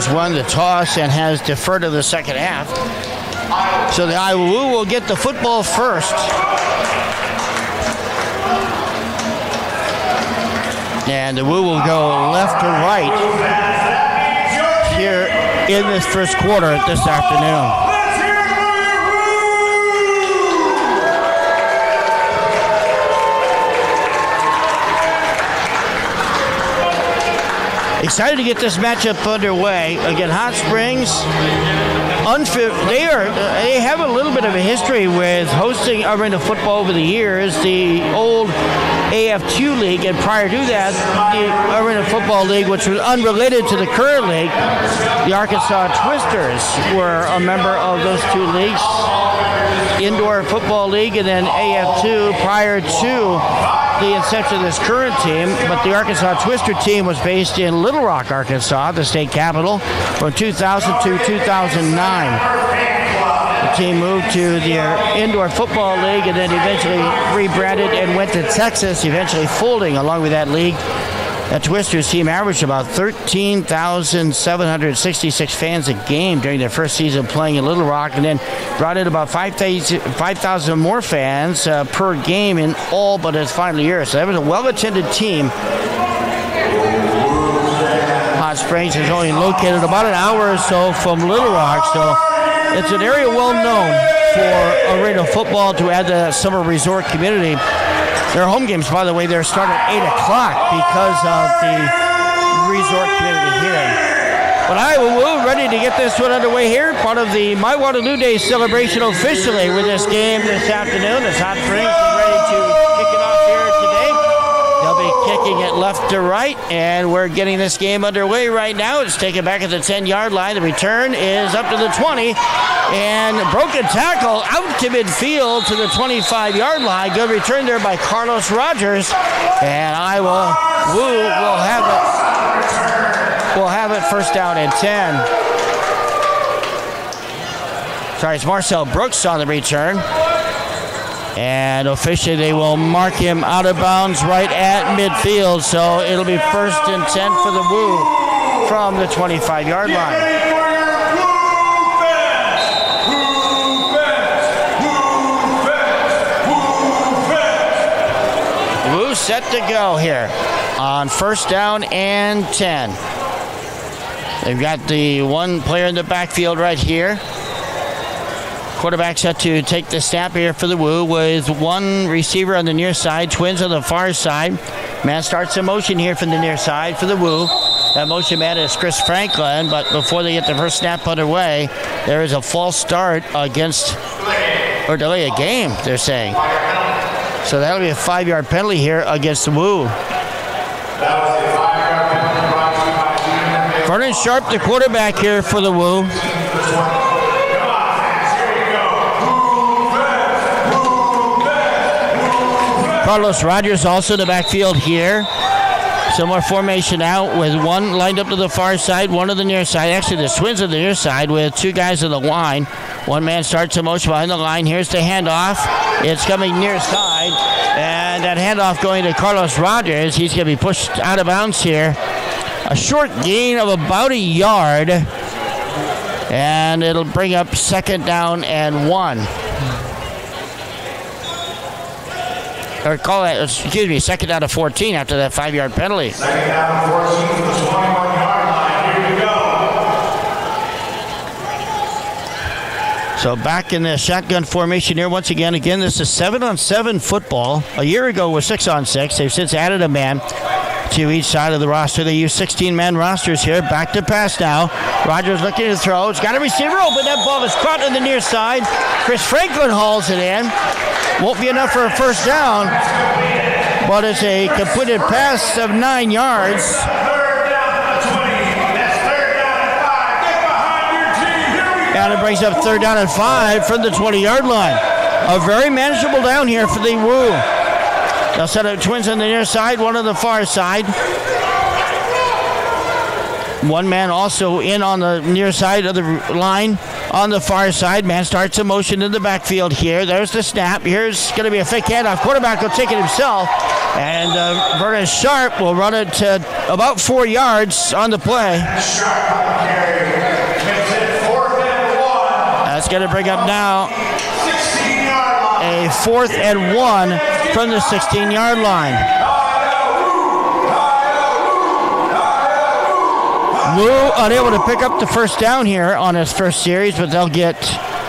Springs won the toss and has deferred to the second half. So the Iowa Woo will get the football first. And the Woo will go left to right here in this first quarter this afternoon. Excited to get this matchup underway. Again, Hot Springs, they have a little bit of a history with hosting arena football over the years. The old AF2 League, and prior to that, the Arena Football League, which was unrelated to the current league. The Arkansas Twisters were a member of those two leagues, Indoor Football League and then AF2 prior to the inception of this current team. But the Arkansas Twister team was based in Little Rock, Arkansas, the state capital, from 2000 to 2009. The team moved to their Indoor Football League and then eventually rebranded and went to Texas, eventually folding along with that league. That Twisters team averaged about 13,766 fans a game during their first season playing in Little Rock, and then brought in about 5,000 more fans per game in all but its final year. So that was a well-attended team. Hot Springs is only located about an hour or so from Little Rock, so it's an area well known for arena football to add to that summer resort community. Their home games, by the way, they're starting at 8 o'clock because of the resort community here. But Iowa Woo ready to get this one underway here. Part of the My Waterloo Day celebration officially with this game this afternoon. As Hot Springs is ready to kick it off here today. They'll be kicking it left to right, and we're getting this game underway right now. It's taken back at the 10-yard line. The return is up to the 20, and broken tackle out to midfield to the 25-yard line. Good return there by Carlos Rogers, and Iowa Woo will have it first down and 10. Sorry, it's Marcel Brooks on the return. And officially, they will mark him out of bounds right at midfield. So it'll be first and 10 for the Woo from the 25-yard line. Woo set to go here on first down and 10. They've got the one player in the backfield right here. Quarterback set to take the snap here for the Woo with one receiver on the near side, twins on the far side. Man starts in motion here from the near side for the Woo. That motion man is Chris Franklin, but before they get the first snap underway, there is a false start against, or delay a game, they're saying. So that'll be a 5-yard penalty here against the Woo. Vernon Sharp, the quarterback here for the Woo. Carlos Rogers also in the backfield here. Similar formation out with one lined up to the far side, one to the near side. Actually, the twins on the near side with two guys on the line. One man starts in motion behind the line. Here's the handoff. It's coming near side. And that handoff going to Carlos Rogers. He's going to be pushed out of bounds here. A short gain of about a yard. And it'll bring up second down and 1. Or call that, second down to 14 after that 5-yard penalty. Second down to 14 from the 21-yard line. Here we go. So back in the shotgun formation here once again. Again, this is 7-on-7 football. A year ago was 6-on-6. They've since added a man to each side of the roster. They use 16-man rosters here. Back to pass now. Rogers looking to throw. He's got a receiver open. That ball is caught on the near side. Chris Franklin hauls it in. Won't be enough for a first down, but it's a completed pass of 9 yards. And it brings up third down and 5 from the 20-yard line. A very manageable down here for the Woo. They'll set up twins on the near side, one on the far side. One man also in on the near side of the line. On the far side, man starts in motion in the backfield here. There's the snap. Here's going to be a fake handoff. Quarterback will take it himself. And Vernon Sharp will run it to about 4 yards on the play. Sharp on the carry That's going to bring up now a 4th and 1 from the 16-yard line. Wu unable to pick up the first down here on his first series, but they'll get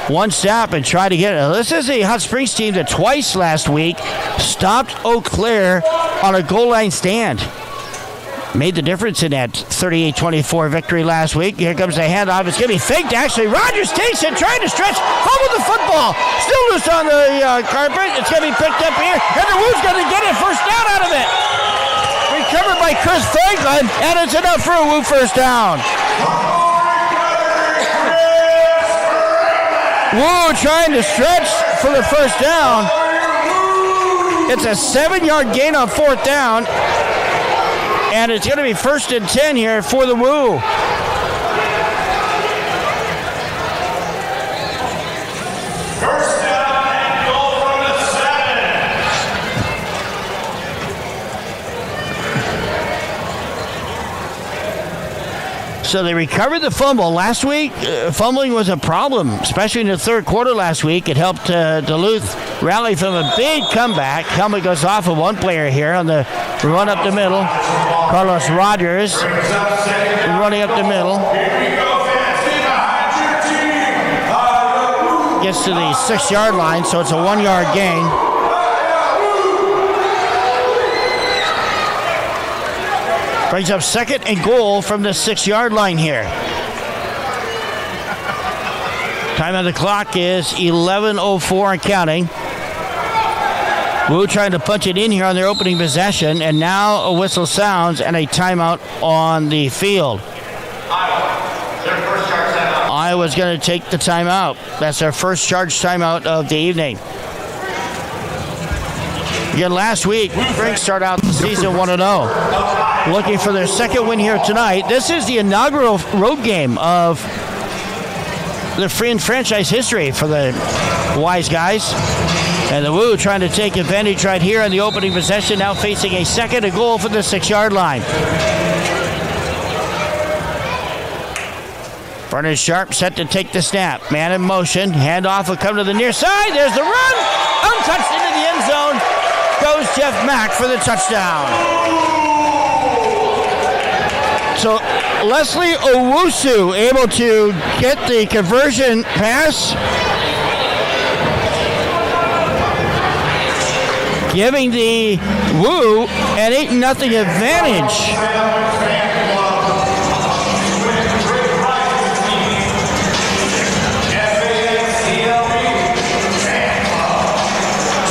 one snap and try to get it. This is a Hot Springs team that twice last week stopped Eau Claire on a goal line stand. Made the difference in that 38-24 victory last week. Here comes the handoff. It's going to be faked, actually. Rogers takes it, trying to stretch. Fumble the football. Still loose on the carpet. It's going to be picked up here. And the Wu's going to get a first down out of it. Recovered by Chris Franklin, and it's enough for a Wu first down. Wu trying to stretch for the first down. It's a 7-yard gain on 4th down. And it's going to be 1st and 10 here for the Wu. First down and goal from the 7. So they recovered the fumble. Last week, fumbling was a problem, especially in the third quarter last week. It helped Duluth rally from a big comeback. Helmet goes off of one player here on the run up the middle. Carlos Rogers running up the middle. Gets to the 6-yard line, so it's a 1-yard gain. Brings up 2nd and goal from the 6-yard line here. Time on the clock is 11:04 and counting. Wu trying to punch it in here on their opening possession, and now a whistle sounds and a timeout on the field. Iowa's going to take the timeout. That's their first charge timeout of the evening. Again, last week, Frank started out the season 1-0. Looking for their second win here tonight. This is the inaugural road game of the franchise history for the Wiseguys. And the Wu trying to take advantage right here on the opening possession, now facing a 2nd and goal for the 6-yard line. Vernon Sharp set to take the snap. Man in motion. Handoff will come to the near side. There's the run. Untouched into the end zone. Goes Jeff Mack for the touchdown. So Leslie Owusu able to get the conversion pass, giving the Wu an 8-0 advantage.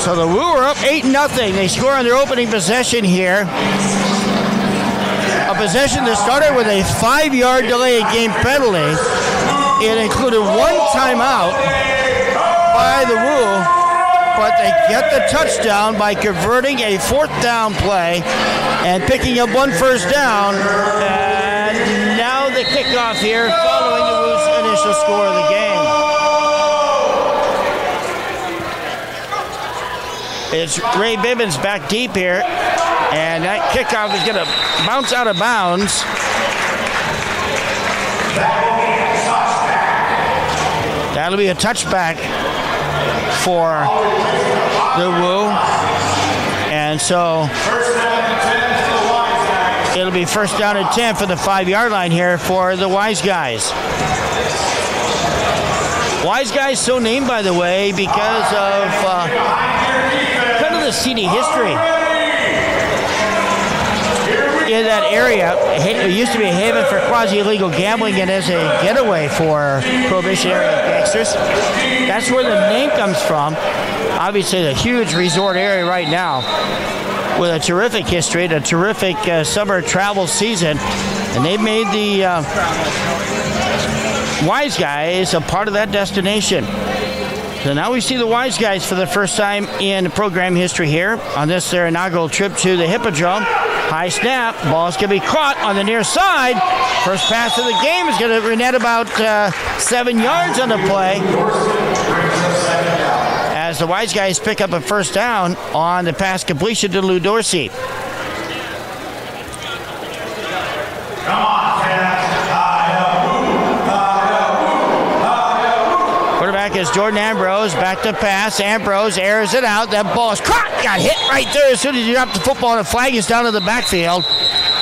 So the Wu are up 8-0. They score on their opening possession here. A possession that started with a 5-yard delay of game penalty. It included one timeout by the Wu, but they get the touchdown by converting a 4th down play and picking up one first down. And now the kickoff here following the Wu's initial score of the game. It's Ray Bibbins back deep here, and that kickoff is going to bounce out of bounds. That'll be a touchback for the Wu. And so it'll be 1st down and 10 for the 5-yard line here for the Wiseguys. Wiseguys so named, by the way, because of kind of the seedy history in that area. It used to be a haven for quasi-illegal gambling and as a getaway for prohibition-area gangsters. That's where the name comes from. Obviously, a huge resort area right now with a terrific history, a terrific summer travel season. And they've made the Wiseguys a part of that destination. So now we see the Wiseguys for the first time in program history here on this their inaugural trip to the Hippodrome. High snap, ball's going to be caught on the near side. First pass of the game is going to net about 7 yards on the play. As the Wiseguys pick up a first down on the pass completion to Lou Dorsey. is Jordan Ambrose. Back to pass. Ambrose airs it out. That ball is caught. Got hit right there as soon as he dropped the football, and the flag is down to the backfield.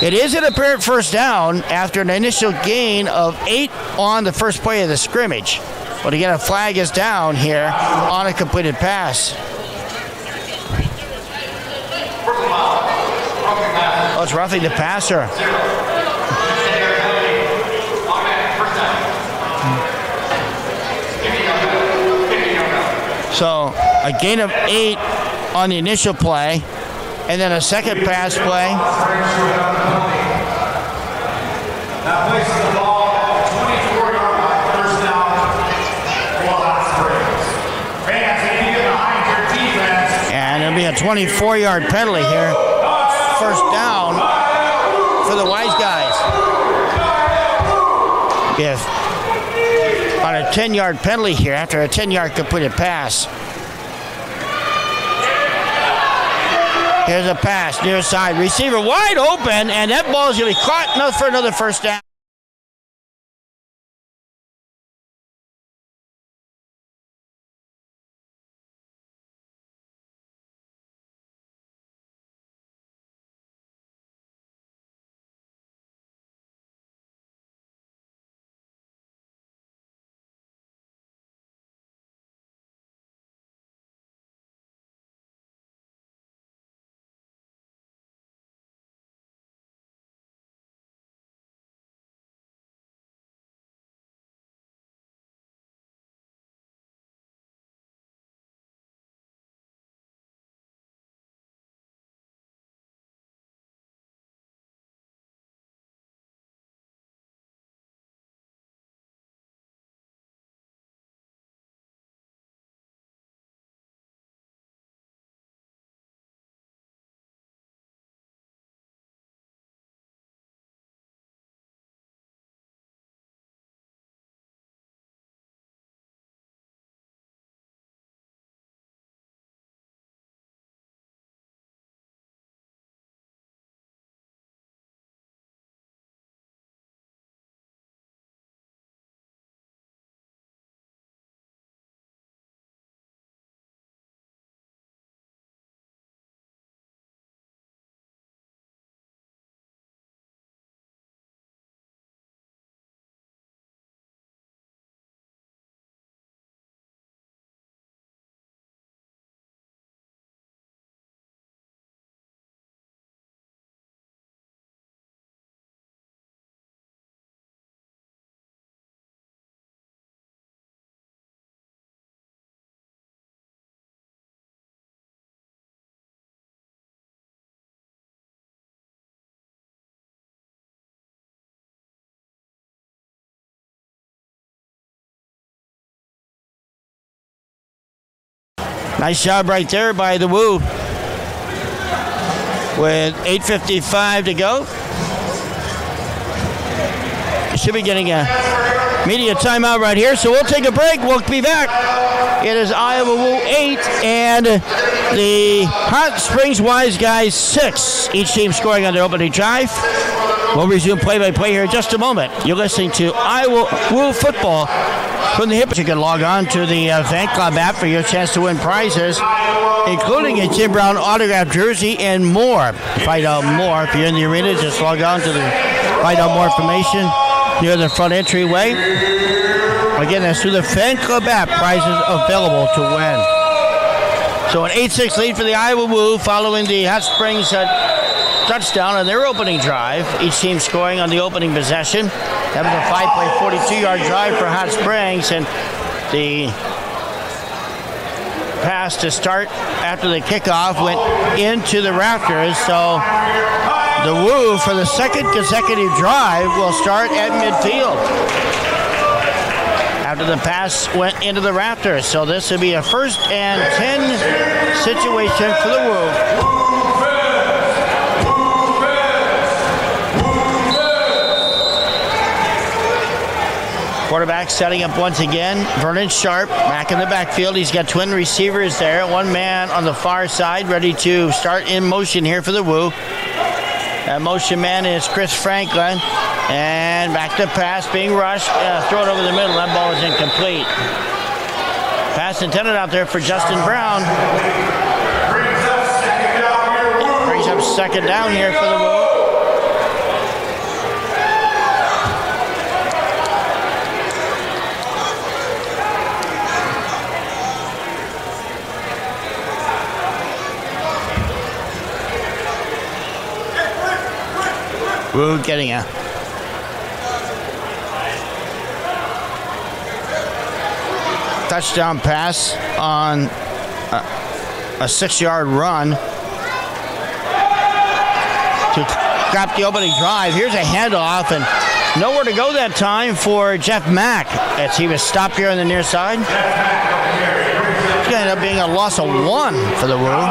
It is an apparent first down after an initial gain of 8 on the first play of the scrimmage. But again, a flag is down here on a completed pass. Oh, it's roughing the passer. So a gain of 8 on the initial play, and then a second pass play. That places the ball at the 24-yard line, first down for Hot Springs. Fans, if you get behind your defense. And it'll be a 24-yard penalty here. First down for the Wiseguys. If on a 10-yard penalty here after a 10-yard completed pass. Here's a pass near side. Receiver wide open, and that ball is going to be caught enough for another first down. Nice job right there by the Woo. With 8:55 to go. Should be getting a media timeout right here, so we'll take a break. We'll be back. It is Iowa Woo 8 and the Hot Springs Wiseguys 6. Each team scoring on their opening drive. We'll resume play-by-play here in just a moment. You're listening to Iowa Woo football from the hip. You can log on to the Fanclb app for your chance to win prizes, including a Jim Brown autographed jersey and more. To find out more, if you're in the arena, just log on to find out more information near the front entryway. Again, that's through the Fanclb app. Prizes available to win. So an 8-6 lead for the Iowa Woo following the Hot Springs touchdown on their opening drive. Each team scoring on the opening possession. That was a 5-play, 42-yard drive for Hot Springs, and the pass to start after the kickoff went into the rafters. So the Woo, for the second consecutive drive, will start at midfield after the pass went into the rafters. So this will be a 1st and 10 situation for the Woo. Quarterback setting up once again. Vernon Sharp back in the backfield. He's got twin receivers there. One man on the far side ready to start in motion here for the Woo. That motion man is Chris Franklin. And back to pass being rushed. Throw it over the middle. That ball is incomplete. Pass intended out there for Justin Brown. Brings up second down here for the Woo. Woo getting a touchdown pass on a 6-yard run to grab the opening drive. Here's a handoff and nowhere to go that time for Jeff Mack as he was stopped here on the near side. It's going to end up being a loss of 1 for the Woo.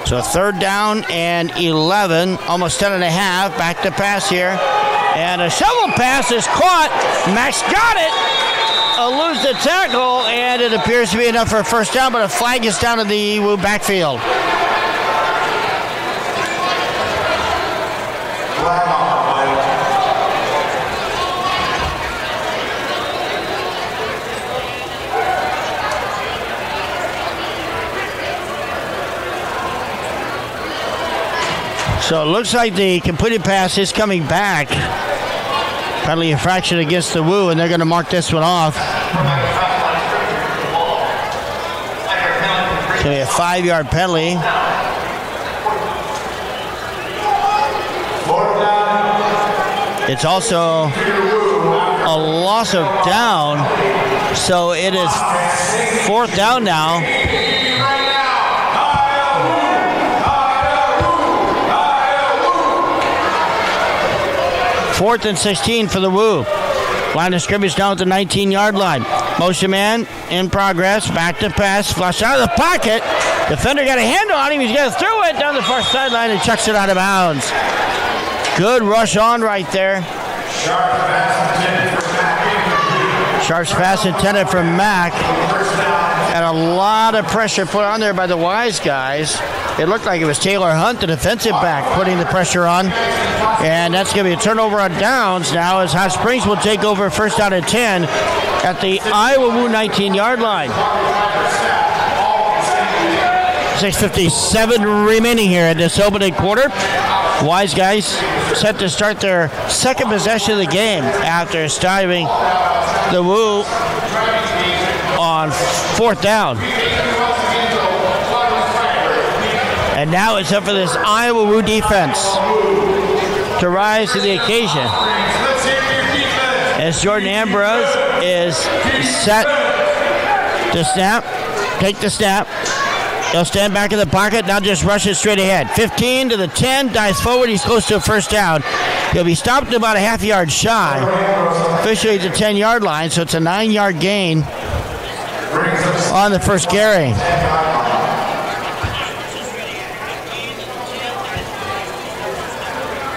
So 3rd down and 11, almost 10 and a half. Back to pass here. And a shovel pass is caught. Max got it. Eludes the tackle, and it appears to be enough for a first down, but a flag is down to the Woo backfield. So it looks like the completed pass is coming back. Penalty infraction against the Woo, and they're going to mark this one off. It's going to be a 5-yard penalty. It's also a loss of down. So it is 4th down now. 4th and 16 for the Woo. Line of scrimmage down at the 19-yard line. Motion man in progress. Back to pass. Flush out of the pocket. Defender got a hand on him. He's going to throw it down the far sideline and chucks it out of bounds. Good rush on right there. Sharp's pass intended for Mack. And a lot of pressure put on there by the Wiseguys. It looked like it was Taylor Hunt, the defensive back, putting the pressure on. And that's going to be a turnover on downs now as Hot Springs will take over 1st down and 10 at the Iowa Woo 19-yard line. 6:57 remaining here in this opening quarter. Wiseguys set to start their 2nd possession of the game after stopping the Woo on 4th down. And now it's up for this Iowa Woo defense to rise to the occasion. As Jordan Ambrose is set to snap, take the snap. He'll stand back in the pocket, now just rushes straight ahead. 15 to the 10, dives forward, he's close to a 1st down. He'll be stopped at about a half-yard shy. Officially at the 10-yard line, so it's a 9-yard gain on the first carry.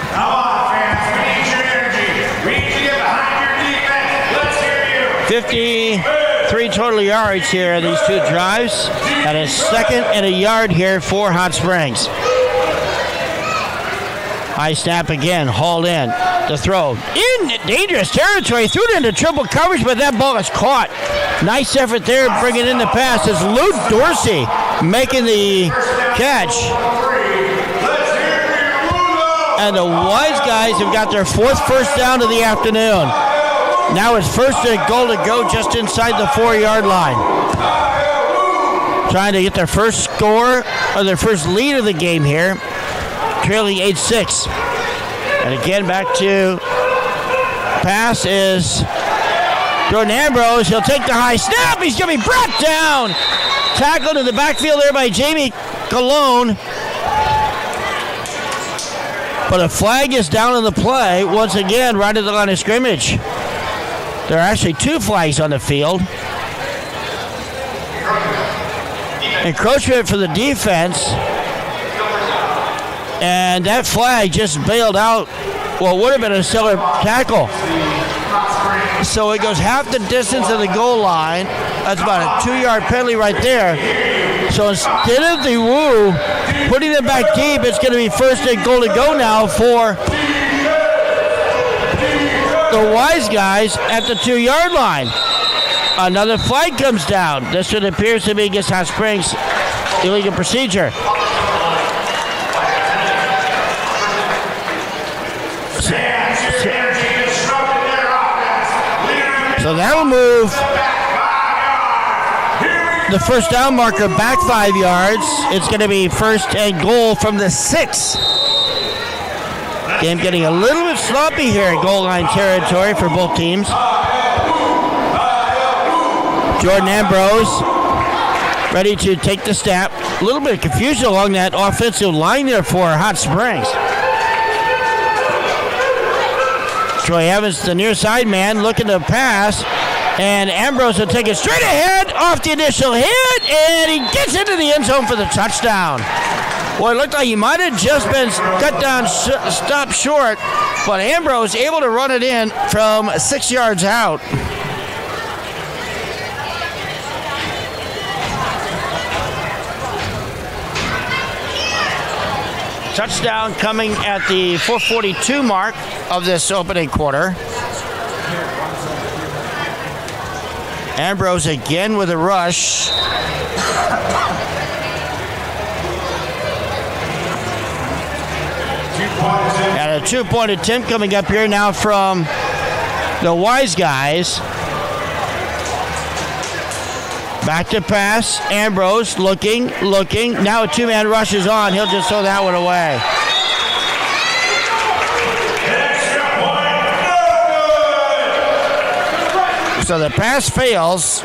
Come on, fans, we need your energy. We need to get behind your defense. Let's hear you. 53 total yards here in these 2 drives. And a 2nd and a yard here for Hot Springs. High snap again, hauled in. The throw in dangerous territory, threw it into triple coverage, but that ball is caught. Nice effort there, bringing in the pass. It's Luke Dorsey making the catch. And the Wiseguys have got their 4th first down of the afternoon. Now it's 1st and goal to go just inside the 4-yard line. Trying to get their first score, or their first lead of the game here. Trailing 8-6. And again, back to pass is Jordan Ambrose. He'll take the high snap. He's going to be brought down. Tackled in the backfield there by Jamie Colon. But a flag is down on the play. Once again, right at the line of scrimmage. There are actually 2 flags on the field. Encroachment for the defense. And that flag just bailed out what would have been a stellar tackle. So it goes half the distance of the goal line. That's about a 2-yard penalty right there. So instead of the Woo putting them back deep, it's going to be first and goal to go now for the Wiseguys at the 2-yard line. Another flag comes down. This one appears to be against Hot Springs. Illegal procedure. So that will move the first down marker back 5 yards. It's going to be first and goal from the 6. Game getting a little bit sloppy here in goal line territory for both teams. Jordan Ambrose ready to take the snap. A little bit of confusion along that offensive line there for Hot Springs. Troy Evans, the near side man, looking to pass. And Ambrose will take it straight ahead off the initial hit. And he gets into the end zone for the touchdown. Well, it looked like he might have just been cut down, stopped short. But Ambrose able to run it in from 6 yards out. Touchdown coming at the 4:42 mark of this opening quarter. Ambrose again with a rush. And a 2-point attempt coming up here now from the Wiseguys. Back to pass. Ambrose looking. Now a 2-man rush is on. He'll just throw that one away. So the pass fails.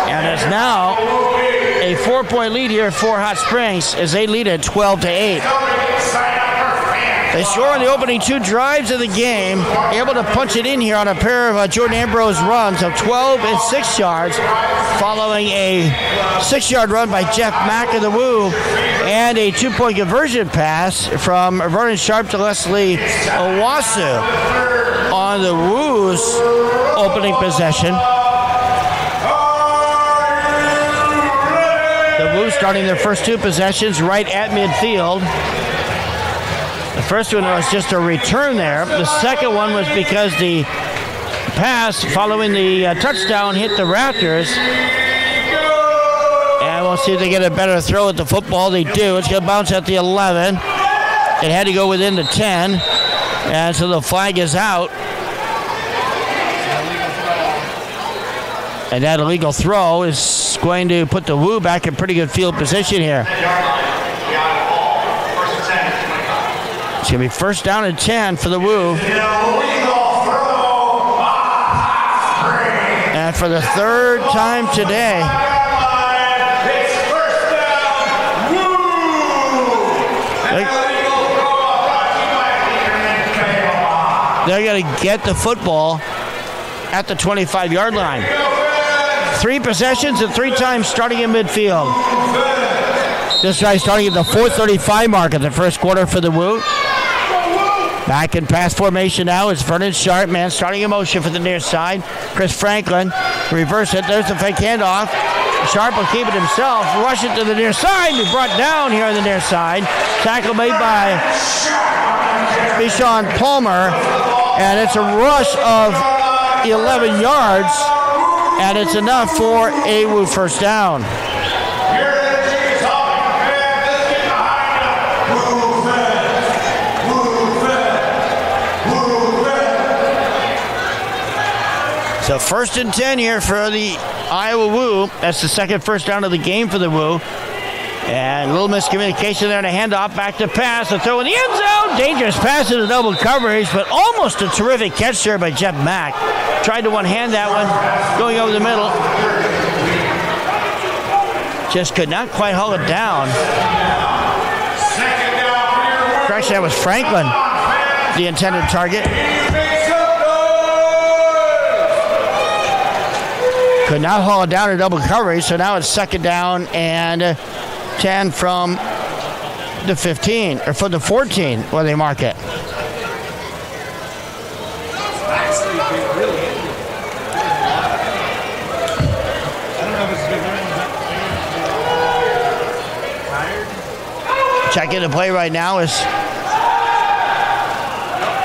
And it's now a 4-point lead here for Hot Springs as they lead at 12-8. They score on the opening 2 drives of the game, able to punch it in here on a pair of Jordan Ambrose runs of 12 and 6 yards, following a 6-yard run by Jeff Mack of the Woo, and a 2-point conversion pass from Vernon Sharp to Leslie Owasu on the Woo's opening possession. The Woo starting their first 2 possessions right at midfield. The first one was just a return there. The second one was because the pass following the touchdown hit the Raptors. And we'll see if they get a better throw at the football. They do. It's going to bounce at the 11. It had to go within the 10. And so the flag is out. And that illegal throw is going to put the Woo back in pretty good field position here. It's going to be first down and 10 for the Woo. And for the third time today, they're going to get the football at the 25-yard line. 3 possessions and 3 times starting in midfield. This guy starting at the 4:35 mark of the first quarter for the Woo. Back in pass formation now is Vernon Sharp, man, starting in motion for the near side. Chris Franklin, reverse it. There's the fake handoff. Sharp will keep it himself. Rush it to the near side. Be brought down here on the near side. Tackle made by Bishan Palmer. And it's a rush of 11 yards. And it's enough for a Woo first down. So first and 10 here for the Iowa Woo. That's the second first down of the game for the Woo. And a little miscommunication there and a handoff back to pass. A throw in the end zone. Dangerous pass into double coverage, but almost a terrific catch there by Jeff Mack. Tried to one-hand that one, going over the middle. Just could not quite haul it down. Correction, that was Franklin, the intended target. Could not haul it down to double coverage, so now it's second down and 10 from the 15, or from the 14, where they mark it. Checking the play right now is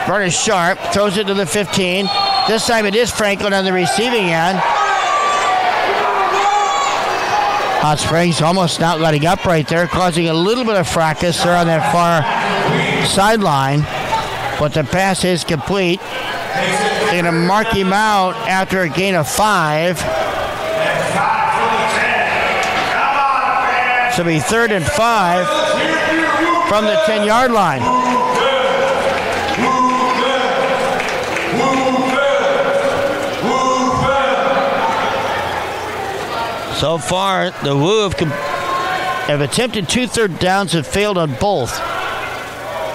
Vernon Sharp, throws it to the 15. This time it is Franklin on the receiving end. Hot Springs almost not letting up right there, causing a little bit of fracas there on that far sideline. But the pass is complete. They're going to mark him out after a gain of 5. So it'll be 3rd and 5 from the 10-yard line. So far, the Woo have attempted 2 third downs and failed on both.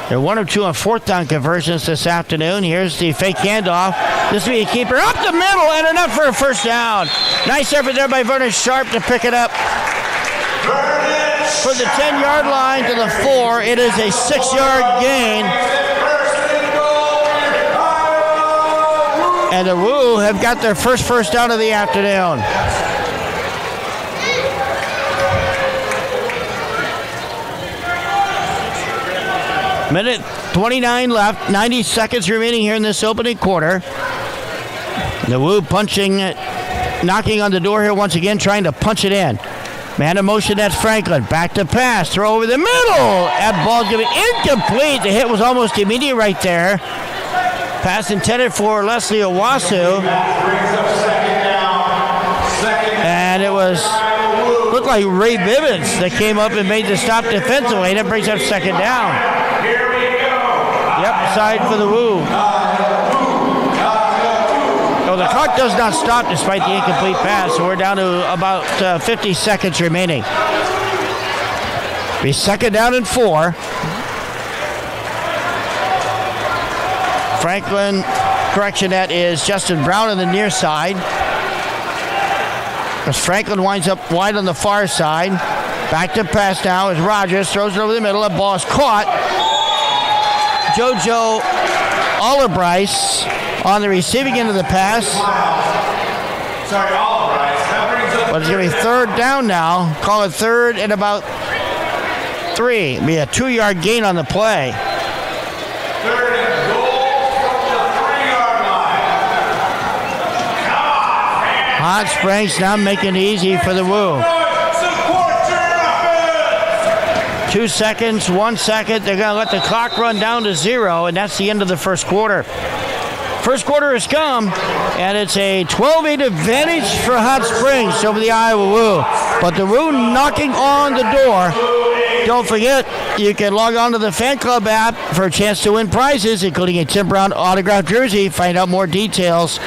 They're 1 of 2 on 4th down conversions this afternoon. Here's the fake handoff. This will be a keeper up the middle and enough for a first down. Nice effort there by Vernon Sharp to pick it up. For the 10-yard line to the 4, it is a 6-yard gain. And the Woo have got their first down of the afternoon. Minute 29 left, 90 seconds remaining here in this opening quarter. The Woo knocking on the door here once again, trying to punch it in. Man in motion, that's Franklin. Back to pass, throw over the middle. That ball's going to be incomplete. The hit was almost immediate right there. Pass intended for Leslie Owasu. And it looked like Ray Bivens that came up and made the stop defensively. That brings up second down. Yep, side for the Woo. Oh, the clock does not stop despite the incomplete pass, so we're down to about 50 seconds remaining. Be second down and 4. Franklin, correction, that is Justin Brown on the near side. As Franklin winds up wide on the far side. Back to pass now as Rogers throws it over the middle. That ball is caught. JoJo Olibrice on the receiving end of the pass. Sorry, Olibrice. But it's going to be third down now. Call it 3rd and about 3. It'll be a 2-yard gain on the play. 3rd and goal from the 3-yard line. Come on, Hot Springs now making it easy for the Woo. 2 seconds, 1 second. They're going to let the clock run down to 0, and that's the end of the first quarter. First quarter has come, and it's a 12-8 advantage for Hot Springs over the Iowa Woo. But the Woo knocking on the door. Don't forget, you can log on to the Fanclb app for a chance to win prizes, including a Tim Brown autographed jersey. Find out more details.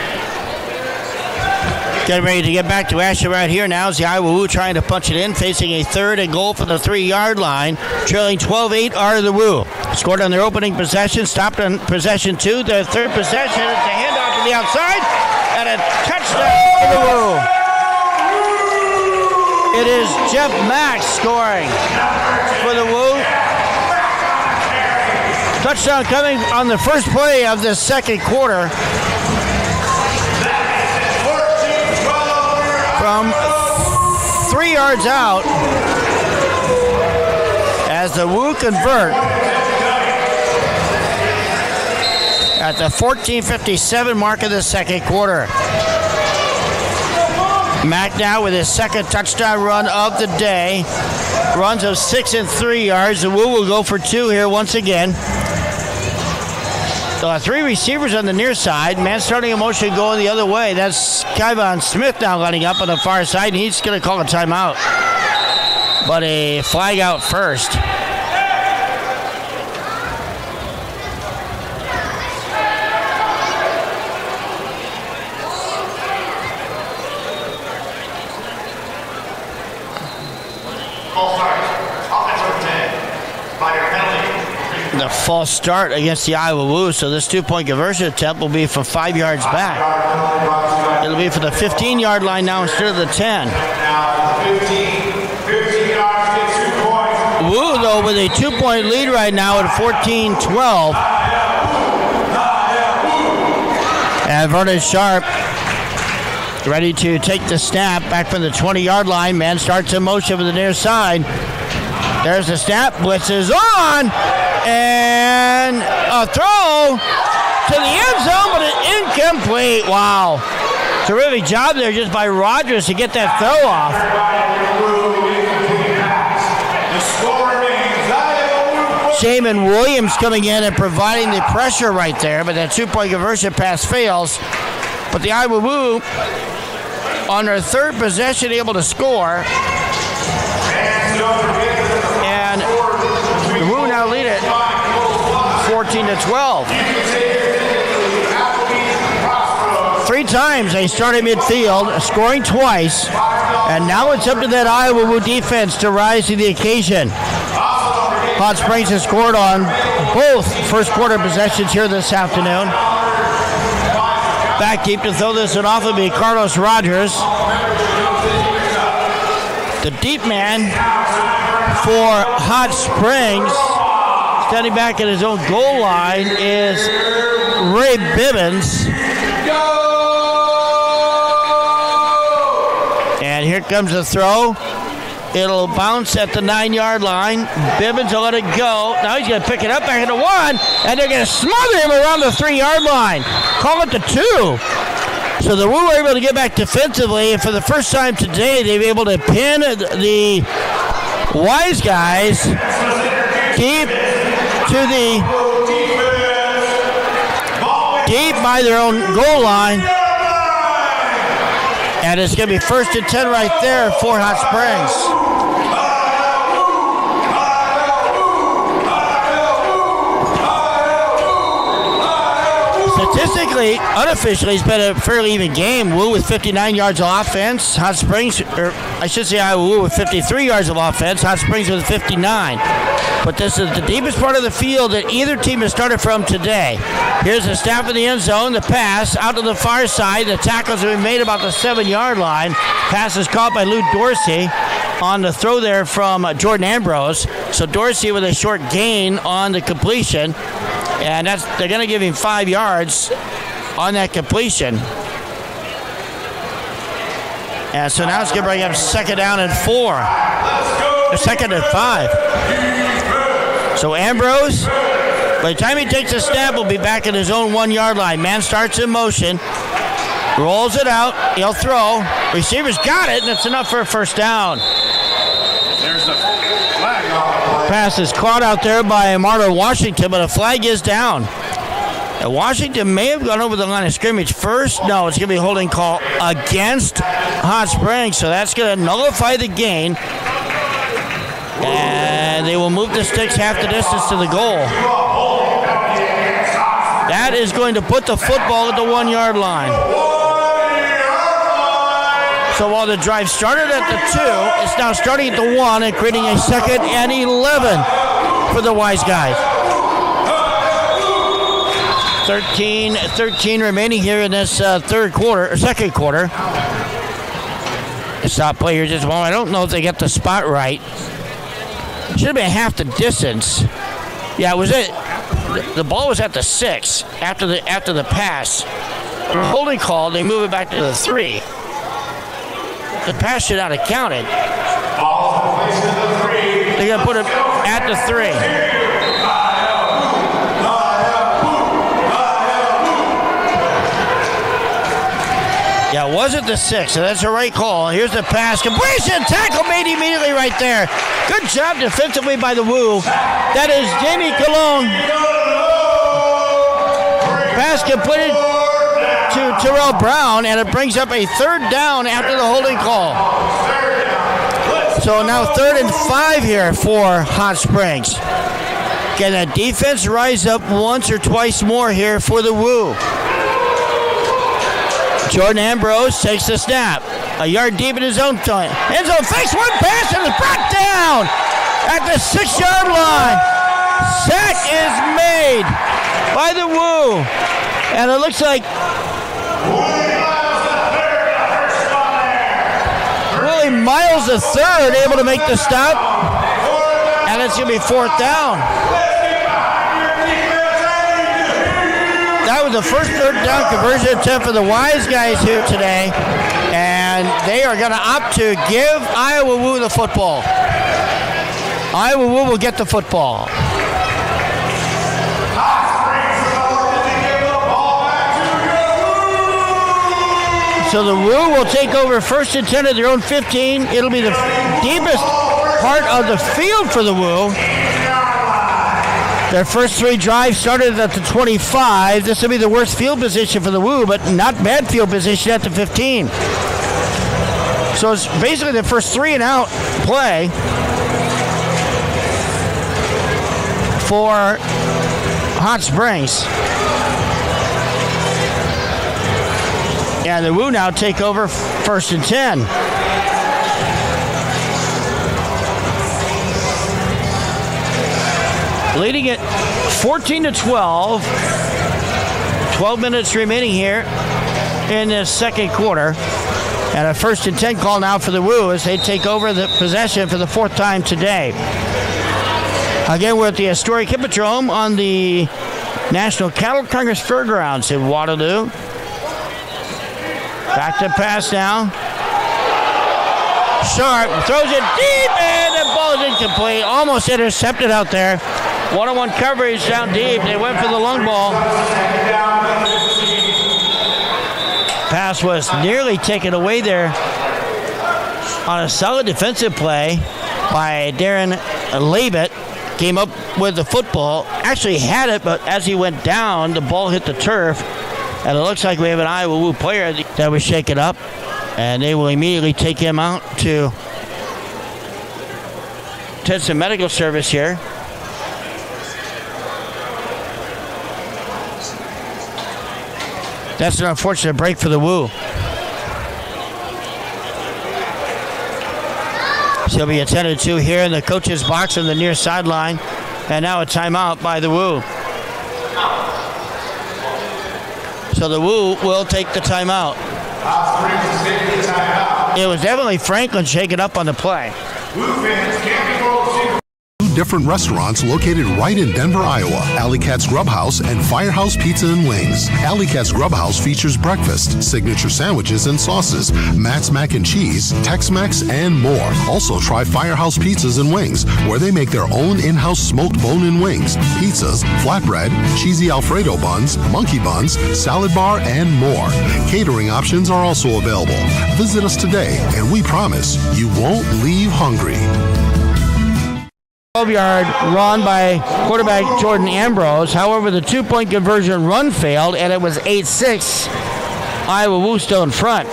Getting ready to get back to action right here now as the Iowa Woo trying to punch it in, facing a 3rd and goal from the 3-yard line. Trailing 12-8 are the Woo. Scored on their opening possession, stopped on possession 2. Their third possession, it's a handoff to the outside, and a touchdown for the Woo. It is Jeff Max scoring for the Woo. Touchdown coming on the first play of the second quarter. From 3 yards out as the Woo convert at the 14:57 mark of the second quarter. Mack now with his second touchdown run of the day. Runs of 6 and 3 yards. The Woo will go for 2 here once again. 3 receivers on the near side. Man starting in motion going the other way. That's Kyvon Smith now lining up on the far side. He's going to call a timeout. But a flag out first. The false start against the Iowa Woo, so this 2-point conversion attempt will be from 5 yards back. It'll be for the 15-yard line now instead of the 10. Now 15 yards, get 2 points. Woo, though, with a 2-point lead right now at 14-12. And Vernon Sharp ready to take the snap back from the 20-yard line. Man starts in motion from the near side. There's the snap. Blitz is on. And a throw to the end zone, but it's incomplete. Wow. Terrific job there just by Rogers to get that throw off. Jamin Williams coming in and providing the pressure right there, but that 2-point conversion pass fails. But the Iowa Woo, on their third possession, able to score. And the Woo now lead it 14-12. 3 times they started midfield, scoring twice. And now it's up to that Iowa Woo defense to rise to the occasion. Hot Springs has scored on both first quarter possessions here this afternoon. Back deep to throw this one off will be Carlos Rogers. The deep man for Hot Springs, standing back at his own goal line, is Ray Bibbins. And here comes the throw. It'll bounce at the 9-yard line. Bibbins will let it go. Now he's going to pick it up back at the 1, and they're going to smother him around the 3-yard line. Call it the 2. So the Woo were able to get back defensively, and for the first time today, they've been able to pin the Wiseguys deep by their own goal line. And it's going to be 1st and 10 right there for Hot Springs. Statistically, unofficially, it's been a fairly even game. Woo with 59 yards of offense. Hot Springs, or I should say Iowa Woo with 53 yards of offense. Hot Springs with 59. But this is the deepest part of the field that either team has started from today. Here's the snap in the end zone. The pass out to the far side. The tackles have been made about the 7-yard line. Pass is caught by Lou Dorsey on the throw there from Jordan Ambrose. So Dorsey with a short gain on the completion. And they're going to give him 5 yards on that completion. And so now it's going to bring up 2nd down and 4. Or 2nd and 5. So Ambrose, by the time he takes a snap, will be back at his own 1-yard line. Man starts in motion. Rolls it out. He'll throw. Receivers got it, and it's enough for a 1st down. There's the flag. Pass is caught out there by Marlon Washington, but a flag is down. And Washington may have gone over the line of scrimmage first. No, it's going to be a holding call against Hot Springs, so that's going to nullify the gain. And they will move the sticks half the distance to the goal. That is going to put the football at the 1-yard line. So while the drive started at the 2, it's now starting at the 1 and creating a 2nd and 11 for the Wiseguys. 13 remaining here in this second quarter. Stop play here just a moment. I don't know if they get the spot right. Should have been half the distance. Yeah, it was it. The ball was at the 6 after the pass. Holding call, they move it back to the 3. The pass should not have counted. They're going to put it at the 3. Yeah, it was at the 6, so that's the right call. Here's the pass. Completion. Tackle made immediately right there. Good job defensively by the Woo. That is Jamie Colon. Pass completed to Terrell Brown, and it brings up a 3rd down after the holding call. So now 3rd and 5 here for Hot Springs. Can the defense rise up once or twice more here for the Woo? Jordan Ambrose takes the snap. A yard deep in his own end zone. Fakes one pass and is brought down at the 6-yard line. Sack is made by the Woo. And it looks like Willie Miles III able to make the stop. And it's going to be 4th down. That was the first 3rd down conversion attempt for the Wiseguys here today. And they are going to opt to give Iowa Woo the football. Iowa Woo will get the football. So the Woo will take over 1st and 10 at their own 15. It'll be the deepest part of the field for the Woo. Their first 3 drives started at the 25. This will be the worst field position for the Woo, but not bad field position at the 15. So it's basically the first 3 and out play for Hot Springs. And the Woo now take over 1st and 10. Leading it 14-12. 12 minutes remaining here in the second quarter. And a 1st and 10 call now for the Woo as they take over the possession for the 4th time today. Again, we're at the historic Hippodrome on the National Cattle Congress Fairgrounds in Waterloo. Back to pass now. Sharp throws it deep and the ball is incomplete. Almost intercepted out there. One-on-one coverage down deep. They went for the long ball. Pass was nearly taken away there on a solid defensive play by Darren Labit. Came up with the football. Actually had it, but as he went down, the ball hit the turf. And it looks like we have an Iowa Woo player that was shaken up. And they will immediately take him out to some medical service here. That's an unfortunate break for the Woo. She'll be attended to here in the coach's box on the near sideline. And now a timeout by the Woo. So the Woo will take the timeout. It was definitely Franklin shaking up on the play. Woo fans can't be rolled. Different restaurants located right in Denver, Iowa. Alley Cat's Grub House and Firehouse Pizza and Wings. Alley Cat's Grub House features breakfast, signature sandwiches and sauces, Matt's Mac and Cheese, Tex-Mex, and more. Also try Firehouse Pizzas and Wings, where they make their own in-house smoked bone-in wings, pizzas, flatbread, cheesy Alfredo buns, monkey buns, salad bar, and more. Catering options are also available. Visit us today, and we promise you won't leave hungry. 12-yard run by quarterback Jordan Ambrose. However, the 2-point conversion run failed, and it was 8-6. Iowa Woo still in front.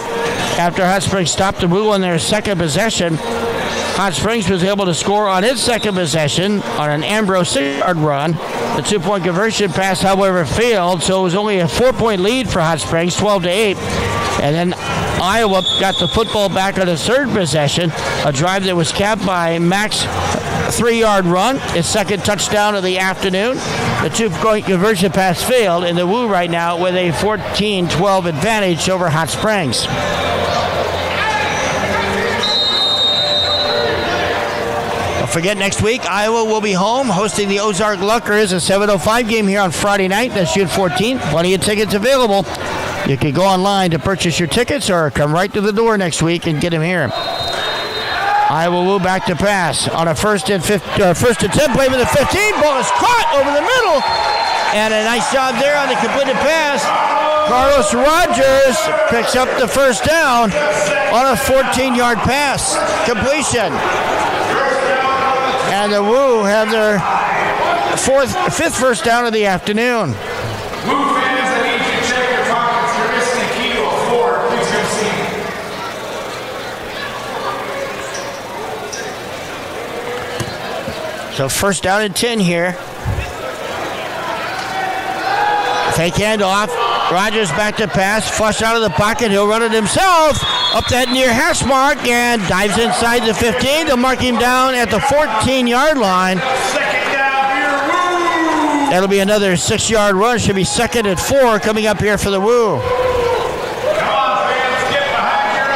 After Hot Springs stopped the Woo on their second possession, Hot Springs was able to score on its second possession on an Ambrose 6-yard run. The 2-point conversion pass, however, failed, so it was only a 4-point lead for Hot Springs, 12-8. And then Iowa got the football back on the third possession, a drive that was capped by Mac's 3-yard run, his second touchdown of the afternoon. The 2-point conversion pass failed, and the Woo right now with a 14-12 advantage over Hot Springs. Don't forget, next week, Iowa will be home hosting the Ozark Luckers, a 7:05 game here on Friday night. That's June 14th. Plenty of tickets available. You can go online to purchase your tickets or come right to the door next week and get them here. Iowa Woo back to pass on a 1st and 10 play with the 15. Ball is caught over the middle. And a nice job there on the completed pass. Carlos Rogers picks up the first down on a 14-yard pass completion. And the Woo have their fifth first down of the afternoon. Woo fans, I need you to check your pockets. You're missing a key to a Ford. Please come see me. So first down and 10 here. Fake handoff. Rogers back to pass. Flush out of the pocket. He'll run it himself. Up that near hash mark and dives inside the 15. They'll mark him down at the 14-yard line. Second down here, Woo That'll be another 6-yard run. Should be 2nd and 4 coming up here for the Woo. Come on, fans, get behind your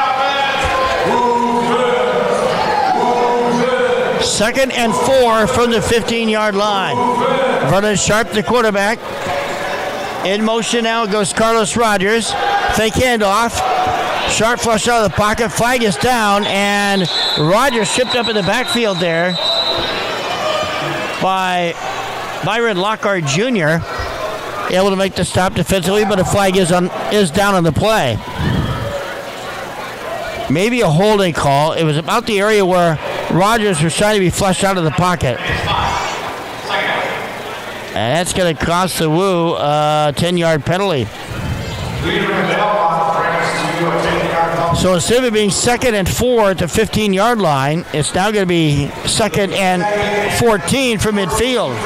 offense. 2nd and 4 from the 15-yard line. Vernon Sharp, the quarterback. In motion now goes Carlos Rogers. Fake handoff. Sharp flush out of the pocket. Flag is down, and Rogers tripped up in the backfield there by Byron Lockhart Jr. Able to make the stop defensively, but a flag is down on the play. Maybe a holding call. It was about the area where Rogers was trying to be flushed out of the pocket. And that's going to cost the Woo a 10-yard penalty. So instead of it being 2nd and 4 at the 15-yard line, it's now going to be 2nd and 14 from midfield.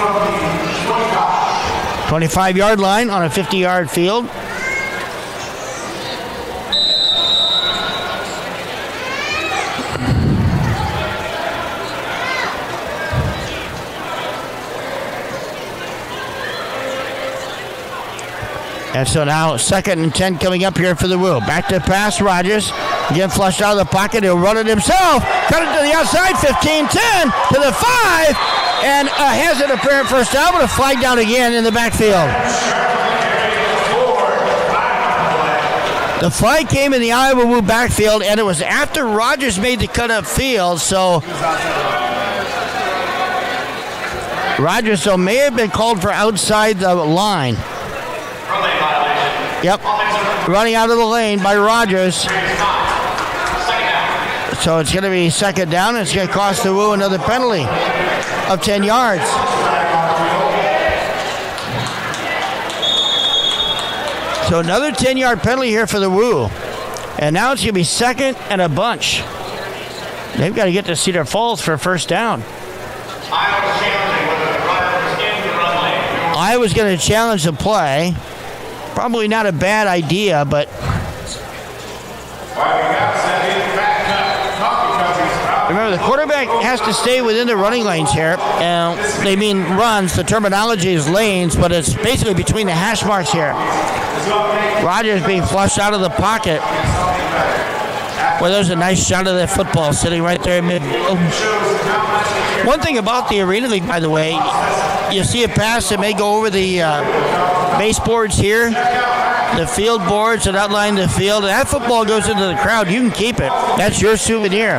25-yard line on a 50-yard field. And so now 2nd and 10 coming up here for the Woo. Back to pass, Rogers. Again, flushed out of the pocket. He'll run it himself. Cut it to the outside, 15-10 to the 5. And has an apparent first down, but a flag down again in the backfield. The flag came in the Iowa Woo backfield, and it was after Rogers made the cut up field. So Rogers may have been called for outside the line. Yep, running out of the lane by Rogers. So it's going to be 2nd down. It's going to cost the Woo another penalty of 10 yards. So another 10-yard penalty here for the Woo. And now it's going to be 2nd and a bunch. They've got to get to Cedar Falls for a first down. Iowa's going to challenge the play. Probably not a bad idea, but remember the quarterback has to stay within the running lanes here. They mean runs. The terminology is lanes, but it's basically between the hash marks here. Rogers being flushed out of the pocket. Well, there's a nice shot of that football sitting right there in mid. One thing about the Arena League, by the way, you see a pass that may go over the baseboards here, the field boards that outline the field. That football goes into the crowd. You can keep it. That's your souvenir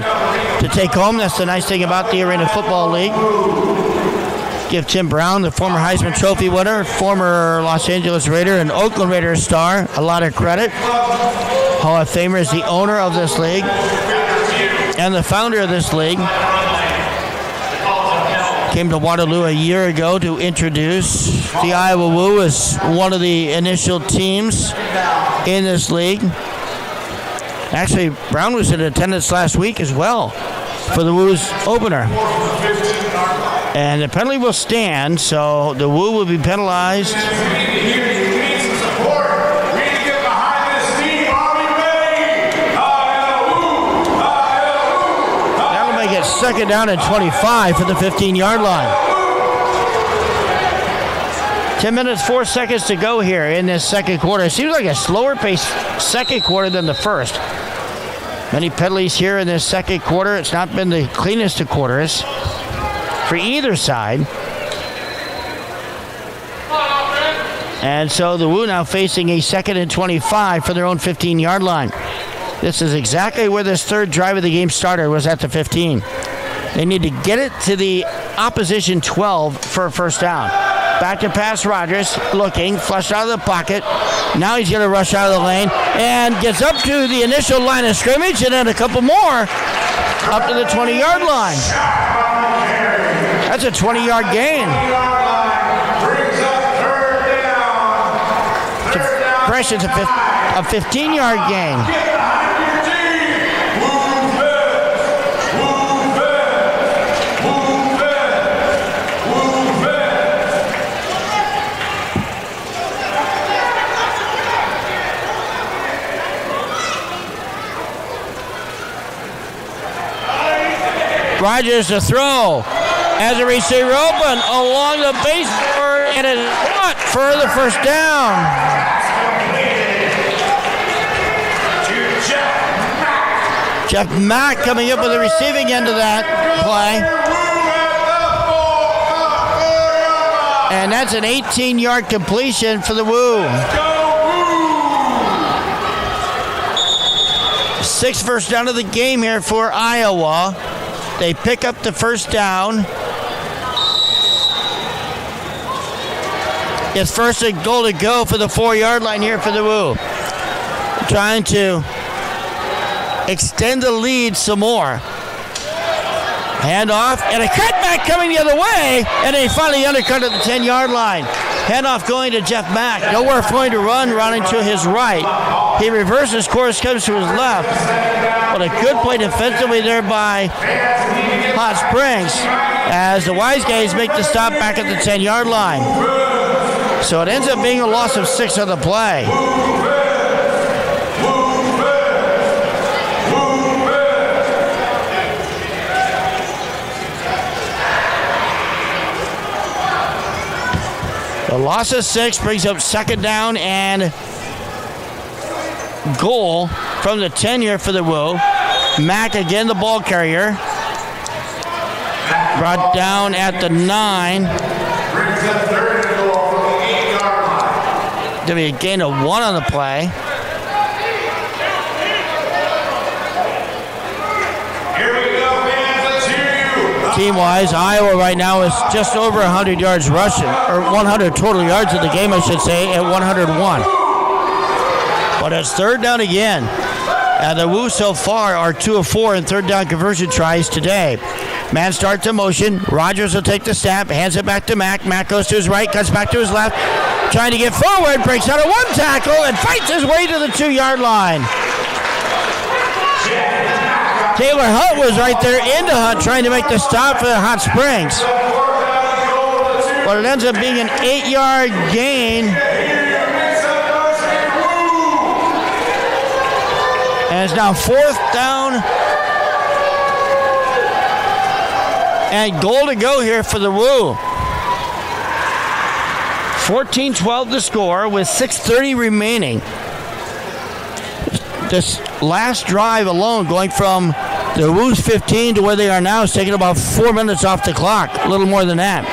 to take home. That's the nice thing about the Arena Football League. Give Tim Brown, the former Heisman Trophy winner, former Los Angeles Raider and Oakland Raiders star, a lot of credit. Hall of Famer is the owner of this league and the founder of this league. Came to Waterloo a year ago to introduce the Iowa Woo as one of the initial teams in this league. Actually, Brown was in attendance last week as well for the Woo's opener. And the penalty will stand, so the Woo will be penalized. That'll make it 2nd down and 25 for the 15-yard line. 10 minutes, 4 seconds to go here in this second quarter. It seems like a slower paced second quarter than the first. Many penalties here in this second quarter. It's not been the cleanest of quarters for either side. And so the Woo now facing a 2nd and 25 for their own 15-yard line. This is exactly where this third drive of the game started, was at the 15. They need to get it to the opposition 12 for a first down. Back to pass, Rogers, looking, flushed out of the pocket. Now he's going to rush out of the lane and gets up to the initial line of scrimmage, and then a couple more up to the 20-yard line. That's a 20-yard gain. Impressions a 15-yard gain. Rogers to throw. As a receiver open along the base, and it is caught for the first down. Jeff Mack coming up with the receiving end of that play. And that's an 18-yard completion for the Woo. 6th first down of the game here for Iowa. They pick up the first down. It's first and goal to go for the 4-yard line here for the Woo. Trying to extend the lead some more. Handoff and a cutback coming the other way, and they finally undercut at the 10-yard line. Handoff going to Jeff Mack. Nowhere for him to run, running to his right. He reverses course, comes to his left. But a good play defensively there by Hot Springs as the Wiseguys make the stop back at the 10-yard line. So it ends up being a loss of 6 on the play. The loss of 6 brings up second down and goal from the 10 here for the Woo. Mack again, the ball carrier. Brought down at the 9. Brings up third and goal from the 8-yard line. There'll be a gain of 1 on the play. Here we go, fans. Let's hear you. Team-wise, Iowa right now is just over 100 yards rushing, or 100 total yards in the game, I should say, at 101. But it's third down again. And the Woo so far are 2 of 4 in third down conversion tries today. Man starts in motion. Rogers will take the snap, hands it back to Mack. Mack goes to his right, cuts back to his left. Trying to get forward, breaks out of 1 tackle, and fights his way to the 2-yard line. Taylor Hunt was right there into Hunt trying to make the stop for the Hot Springs. But it ends up being an 8-yard gain. And it's now 4th down and goal to go here for the Woo. 14-12 the score with 6:30 remaining. This last drive alone, going from the Woo's 15 to where they are now, is taking about 4 minutes off the clock, a little more than that.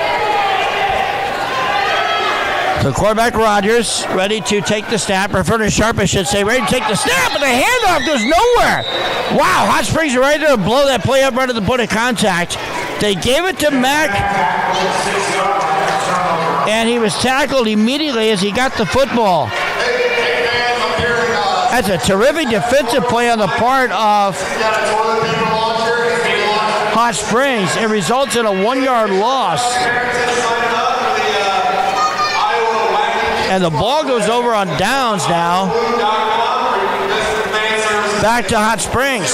So quarterback Rogers ready to take the snap, or Furnace Sharp, I should say, ready to take the snap, and the handoff goes nowhere. Wow, Hot Springs are ready to blow that play up right at the point of contact. They gave it to Mack, and he was tackled immediately as he got the football. That's a terrific defensive play on the part of Hot Springs. It results in a 1-yard loss. And the ball goes over on downs now. Back to Hot Springs.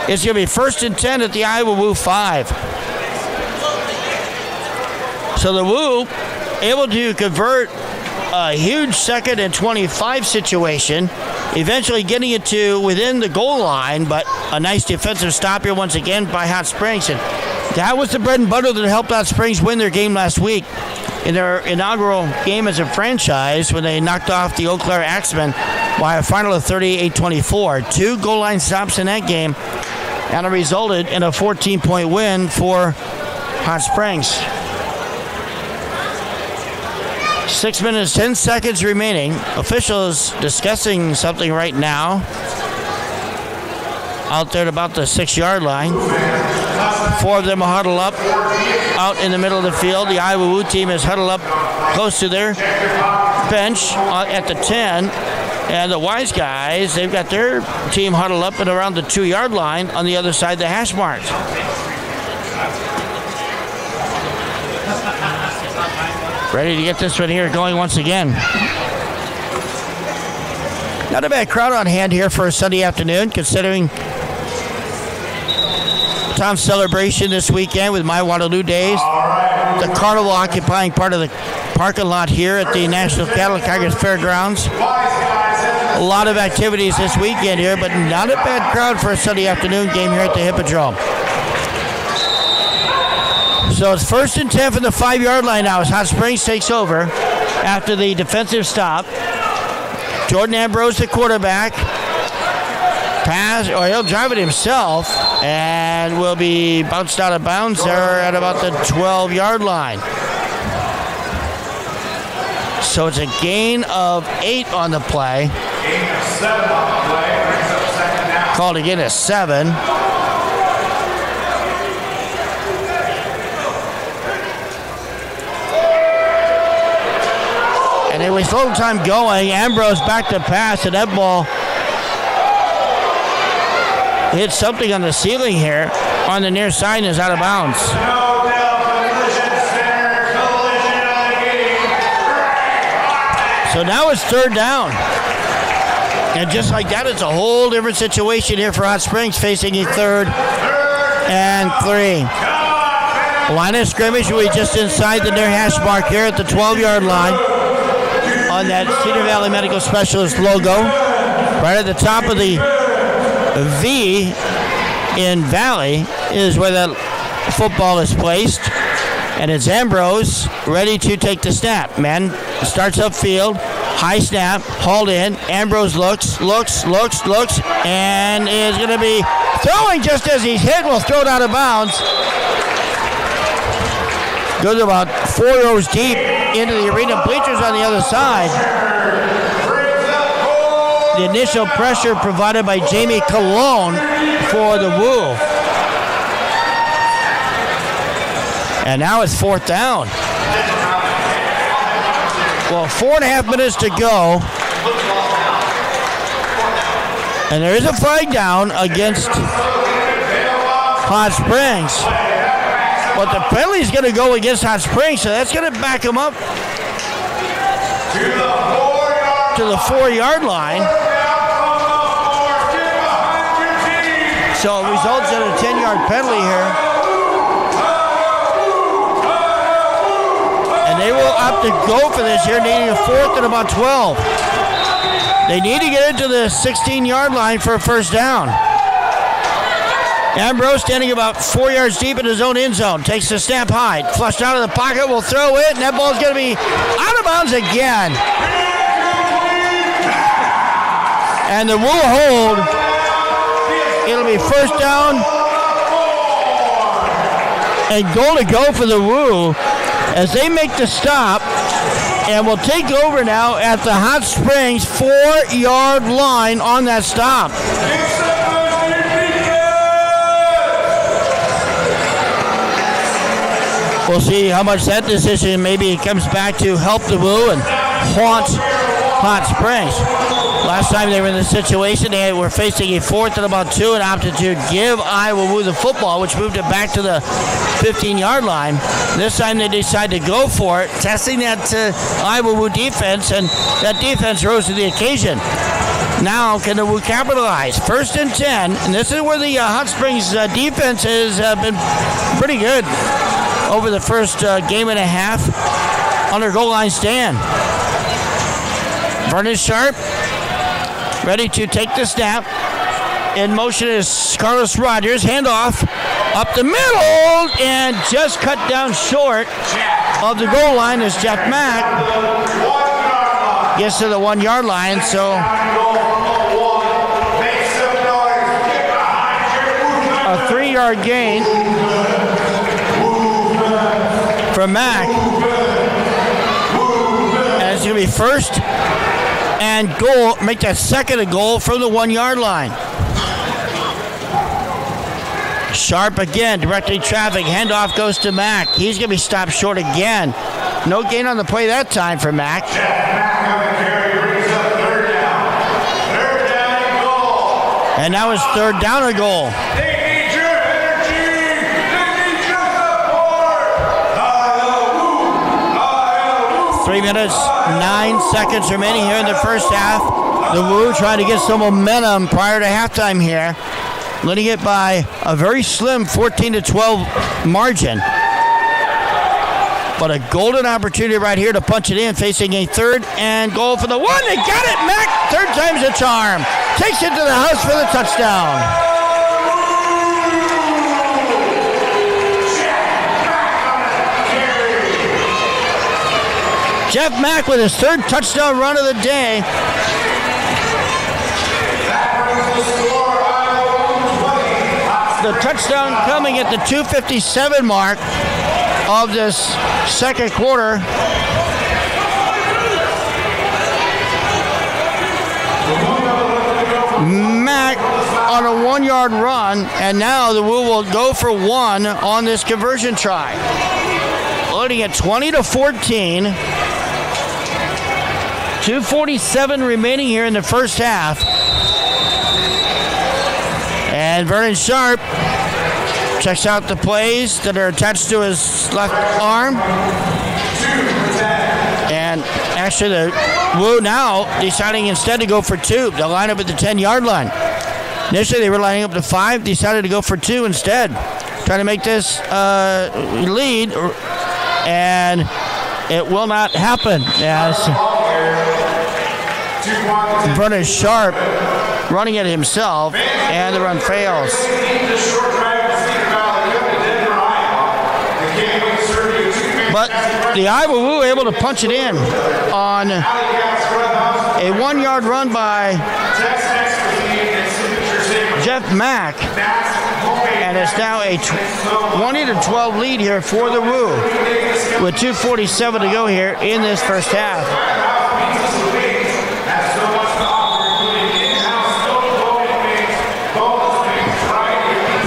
It's going to be 1st and 10 at the Iowa Woo 5. So the Woo able to convert a huge 2nd and 25 situation, eventually getting it to within the goal line, but a nice defensive stop here once again by Hot Springs. And that was the bread and butter that helped Hot Springs win their game last week in their inaugural game as a franchise when they knocked off the Eau Claire Axemen by a final of 38-24. 2 goal line stops in that game, and it resulted in a 14-point win for Hot Springs. 6 minutes, 10 seconds remaining. Officials discussing something right now out there at about the 6-yard line. 4 of them are huddled up out in the middle of the field. The Iowa Woo team is huddled up close to their bench at the 10. And the Wiseguys, they've got their team huddled up at around the 2-yard line on the other side of the hash marks. Ready to get this one here going once again. Not a bad crowd on hand here for a Sunday afternoon, considering Tom's celebration this weekend with My Waterloo Days. The carnival occupying part of the parking lot here at the National Cattle Congress Fairgrounds. A lot of activities this weekend here, but not a bad crowd for a Sunday afternoon game here at the Hippodrome. So it's 1st and 10 from the 5-yard line now as Hot Springs takes over after the defensive stop. Jordan Ambrose, the quarterback. Pass, or he'll drive it himself and will be bounced out of bounds there at about the 12-yard line. So it's a gain of 8 on the play. Gain of 7 on the play. Brings up 2nd down. Called again a 7. And they waste a little time going. Ambrose back to pass, and that ball hit something on the ceiling here on the near side and is out of bounds. So now it's 3rd down. And just like that, it's a whole different situation here for Hot Springs facing a 3rd and 3. Line of scrimmage, we just inside the near hash mark here at the 12-yard line on that Cedar Valley Medical Specialist logo. Right at the top of the V in Valley is where that football is placed. And it's Ambrose ready to take the snap. Man starts upfield, high snap, hauled in. Ambrose looks, and is going to be throwing just as he's hit. Will throw it out of bounds. Goes about 4 rows deep into the arena bleachers on the other side. The initial pressure provided by Jamie Colon for the Woo. And now it's 4th down. Well, 4.5 minutes to go. And there is a flag down against Hot Springs. But the penalty is going to go against Hot Springs, so that's going to back them up to the 4-yard line. So it results in a 10-yard penalty here. And they will opt to go for this here, needing a 4th and about 12. They need to get into the 16-yard line for a 1st down. Ambrose standing about 4 yards deep in his own end zone. Takes the snap high. Flushed out of the pocket. Will throw it. And that ball's going to be out of bounds again. And the Woo hold. It'll be 1st down. And goal to go for the Woo as they make the stop. And will take over now at the Hot Springs 4-yard line on that stop. We'll see how much that decision maybe comes back to help the Woo and haunt Hot Springs. Last time they were in this situation, they were facing a 4th and about 2 and opted to give Iowa Woo the football, which moved it back to the 15-yard line. This time they decide to go for it, testing that Iowa Woo defense, and that defense rose to the occasion. Now, can the Woo capitalize? 1st and 10, and this is where the Hot Springs defense has been pretty good over the first game and a half on their goal line stand. Vernon Sharp ready to take the snap. In motion is Carlos Rogers. Handoff up the middle and just cut down short of the goal line as Jeff Mack gets to the 1-yard line. So a 3-yard gain for Mack. And it's going to be 1st and goal. Make that 2nd a goal from the 1-yard line. Sharp again, directing traffic. Handoff goes to Mack. He's going to be stopped short again. No gain on the play that time for Mack. And now it's 3rd down a goal. 3 minutes, 9 seconds remaining here in the first half. The Woo trying to get some momentum prior to halftime here. Leading it by a very slim 14-12 margin. But a golden opportunity right here to punch it in, facing a 3rd and goal for the 1. They got it, Mack. 3rd time's a charm. Takes it to the house for the touchdown. Jeff Mack with his third touchdown run of the day. The touchdown coming at the 2:57 mark of this second quarter. Mack on a 1-yard run, and now the Woo will go for one on this conversion try. Loading at 20-14. 2:47 remaining here in the first half. And Vernon Sharp checks out the plays that are attached to his left arm. And actually the Woo now deciding instead to go for two. They'll line up at the 10-yard line. Initially they were lining up to 5, decided to go for 2 instead. Trying to make this lead, and it will not happen as Vernon Sharp running it himself, and the run fails. But the Iowa Woo able to punch it in on a 1-yard run by Jeff Mack, and it's now a 20-12 lead here for the Woo with 2:47 to go here in this first half.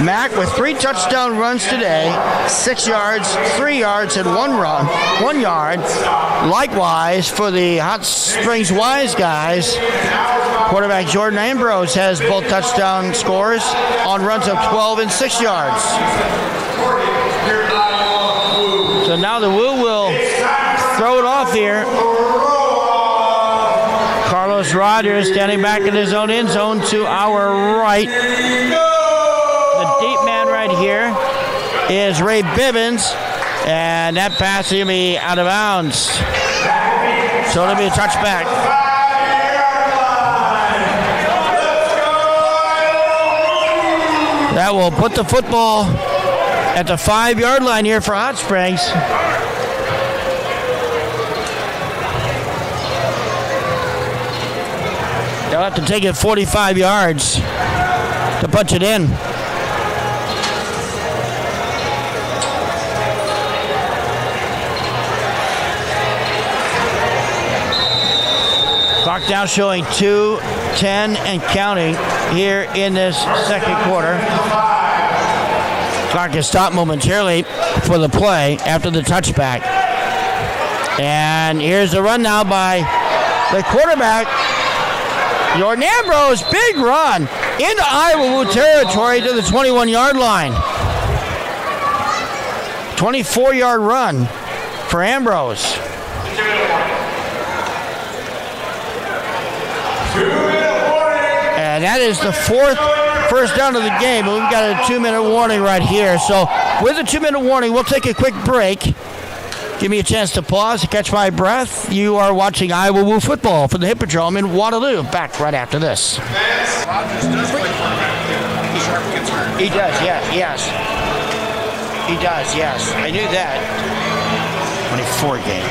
Mack with 3 touchdown runs today, 6 yards, 3 yards, and 1 yard. Likewise for the Hot Springs Wiseguys, quarterback Jordan Ambrose has both touchdown scores on runs of 12 and 6 yards. So now the Woo will throw it off here. Carlos Rogers standing back in his own end zone to our right. Deep man right here is Ray Bibbins, and that pass will be out of bounds. So it'll be a touchback. That will put the football at the 5-yard line here for Hot Springs. They'll have to take it 45 yards to punch it in. Clock now showing 2:10 and counting here in this second quarter. Clock is stopped momentarily for the play after the touchback. And here's the run now by the quarterback, Jordan Ambrose. Big run into Iowa Woo territory to the 21-yard line. 24-yard run for Ambrose. And that is the 4th first down of the game. But we've got a 2-minute warning right here. So with a 2-minute warning, we'll take a quick break. Give me a chance to pause to catch my breath. You are watching Iowa Woo football from the Hippodrome in Waterloo. Back right after this. He does, yes. He does, yes. I knew that. 24 game.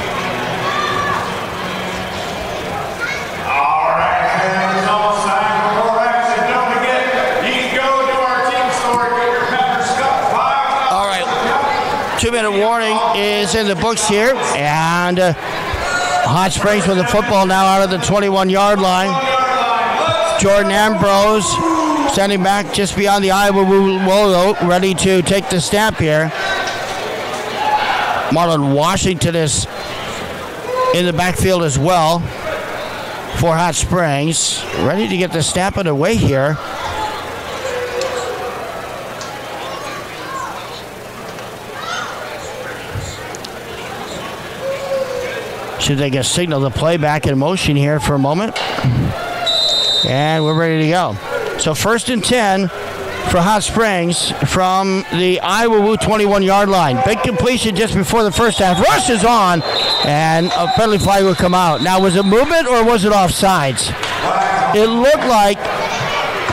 All right, and it's almost time for more action. Don't forget, you can go to our team store, get your Pepper Scott 5. All right, 2-minute warning is in the books here, and Hot Springs with the football now out of the 21-yard line. Jordan Ambrose standing back just beyond the Iowa Woo logo, ready to take the snap here. Marlon Washington is in the backfield as well for Hot Springs, ready to get the snap underway here. See if they can signal the play back in motion here for a moment. And we're ready to go. So 1st and 10 for Hot Springs from the Iowa Woo 21-yard line. Big completion just before the first half. Rush is on, and a penalty flag will come out. Now, was it movement or was it offsides? It looked like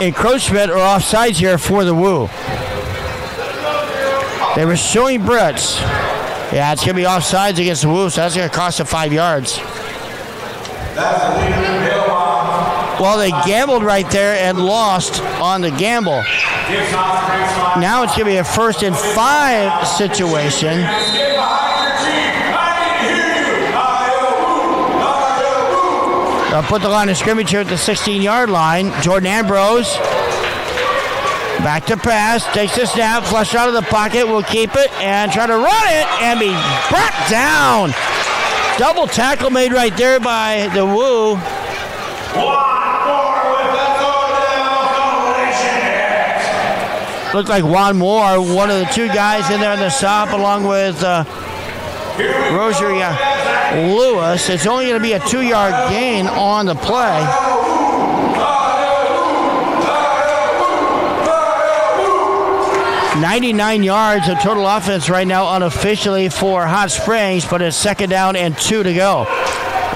encroachment or offsides here for the Woo. They were showing Brits. Yeah, it's going to be offsides against the Woo, so that's going to cost them 5 yards. Well, they gambled right there and lost on the gamble. Now it's going to be a 1st and 5 situation. They'll put the line of scrimmage here at the 16-yard line. Jordan Ambrose back to pass, takes the snap, flush out of the pocket, will keep it and try to run it and be brought down. Double tackle made right there by the Woo. Looked like Juan Moore, one of the 2 guys in there in the stop, along with Rosaria Lewis. It's only going to be a 2-yard gain on the play. $99 yards of total offense right now unofficially for Hot Springs, but it's 2nd down and 2 to go.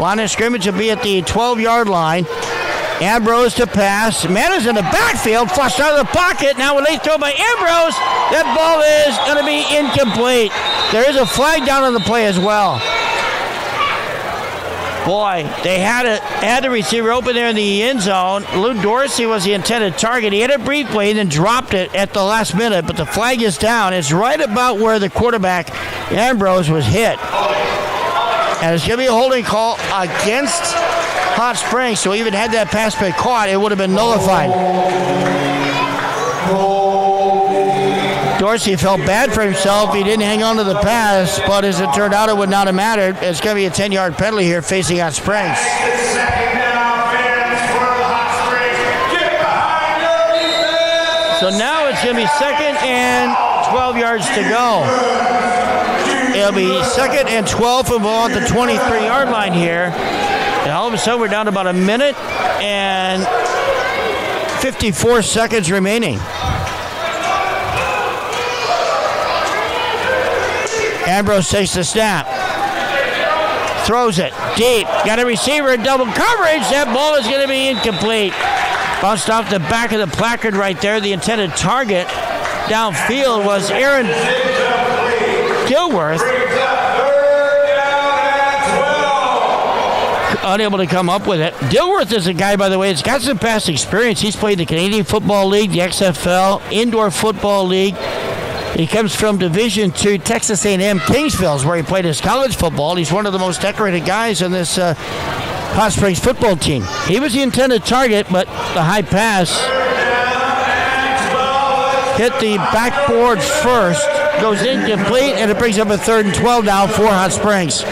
Line of scrimmage will be at the 12-yard line. Ambrose to pass. Man is in the backfield, flushed out of the pocket. Now when they throw by Ambrose, that ball is going to be incomplete. There is a flag down on the play as well. Boy, they had the receiver open there in the end zone. Lou Dorsey was the intended target. He had it briefly and then dropped it at the last minute, but the flag is down. It's right about where the quarterback, Ambrose, was hit. And it's going to be a holding call against Hot Springs, so even had that pass been caught, it would have been nullified. Dorsey felt bad for himself. He didn't hang on to the pass, but as it turned out, it would not have mattered. It's going to be a 10-yard penalty here facing Hot Springs. So now it's going to be 2nd and 12 yards to go. It'll be 2nd and 12 from about the 23-yard line here. And all of a sudden, we're down to about 1 minute and 54 seconds remaining. Ambrose takes the snap. Throws it deep. Got a receiver in double coverage. That ball is going to be incomplete. Bounced off the back of the placard right there. The intended target downfield was Aaron Dilworth. Unable to come up with it. Dilworth is a guy, by the way, that's got some past experience. He's played the Canadian Football League, the XFL, Indoor Football League. He comes from Division II Texas A&M Kingsville, where he played his college football. He's one of the most decorated guys on this Hot Springs football team. He was the intended target, but the high pass hit the backboard first, goes incomplete, and it brings up a 3rd and 12 now for Hot Springs.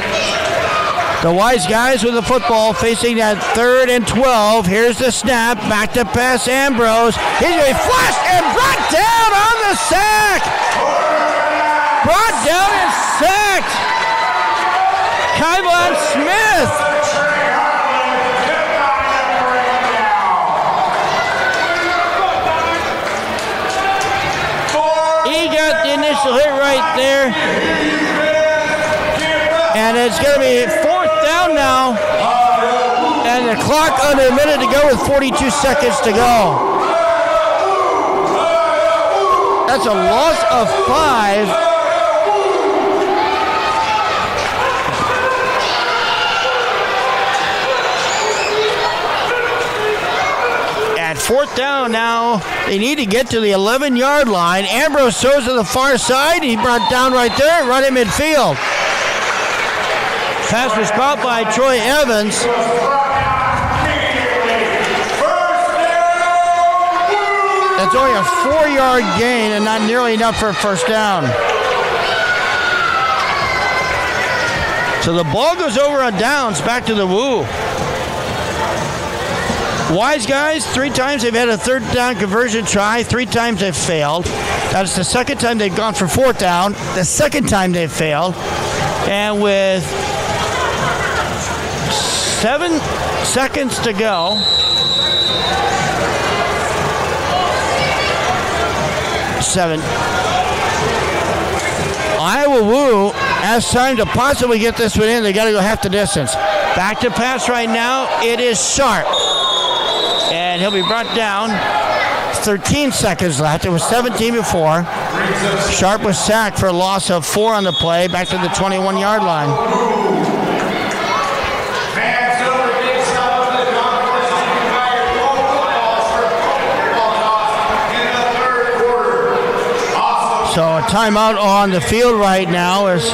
The Wiseguys with the football facing that 3rd and 12. Here's the snap. Back to pass Ambrose. He's going to be flushed and brought down on the sack. Brought down and sacked. Kyvon Smith. He got the initial hit right there. And it's going to be 4th down now. And the clock under a minute to go with 42 seconds to go. That's a loss of 5. At 4th down now, they need to get to the 11-yard line. Ambrose throws to the far side. He brought down right there, right in midfield. Pass was caught by Troy Evans. That's only a 4-yard gain and not nearly enough for a 1st down. So the ball goes over on downs back to the Woo. Wiseguys, 3 times they've had a 3rd down conversion try. 3 times they've failed. That's the 2nd time they've gone for 4th down. The 2nd time they've failed. And with 7 seconds to go. 7. Iowa Woo has time to possibly get this one in. They got to go half the distance. Back to pass right now. It is Sharp. And he'll be brought down. 13 seconds left. It was 17 before. Sharp was sacked for a loss of 4 on the play, back to the 21-yard line. So a timeout on the field right now as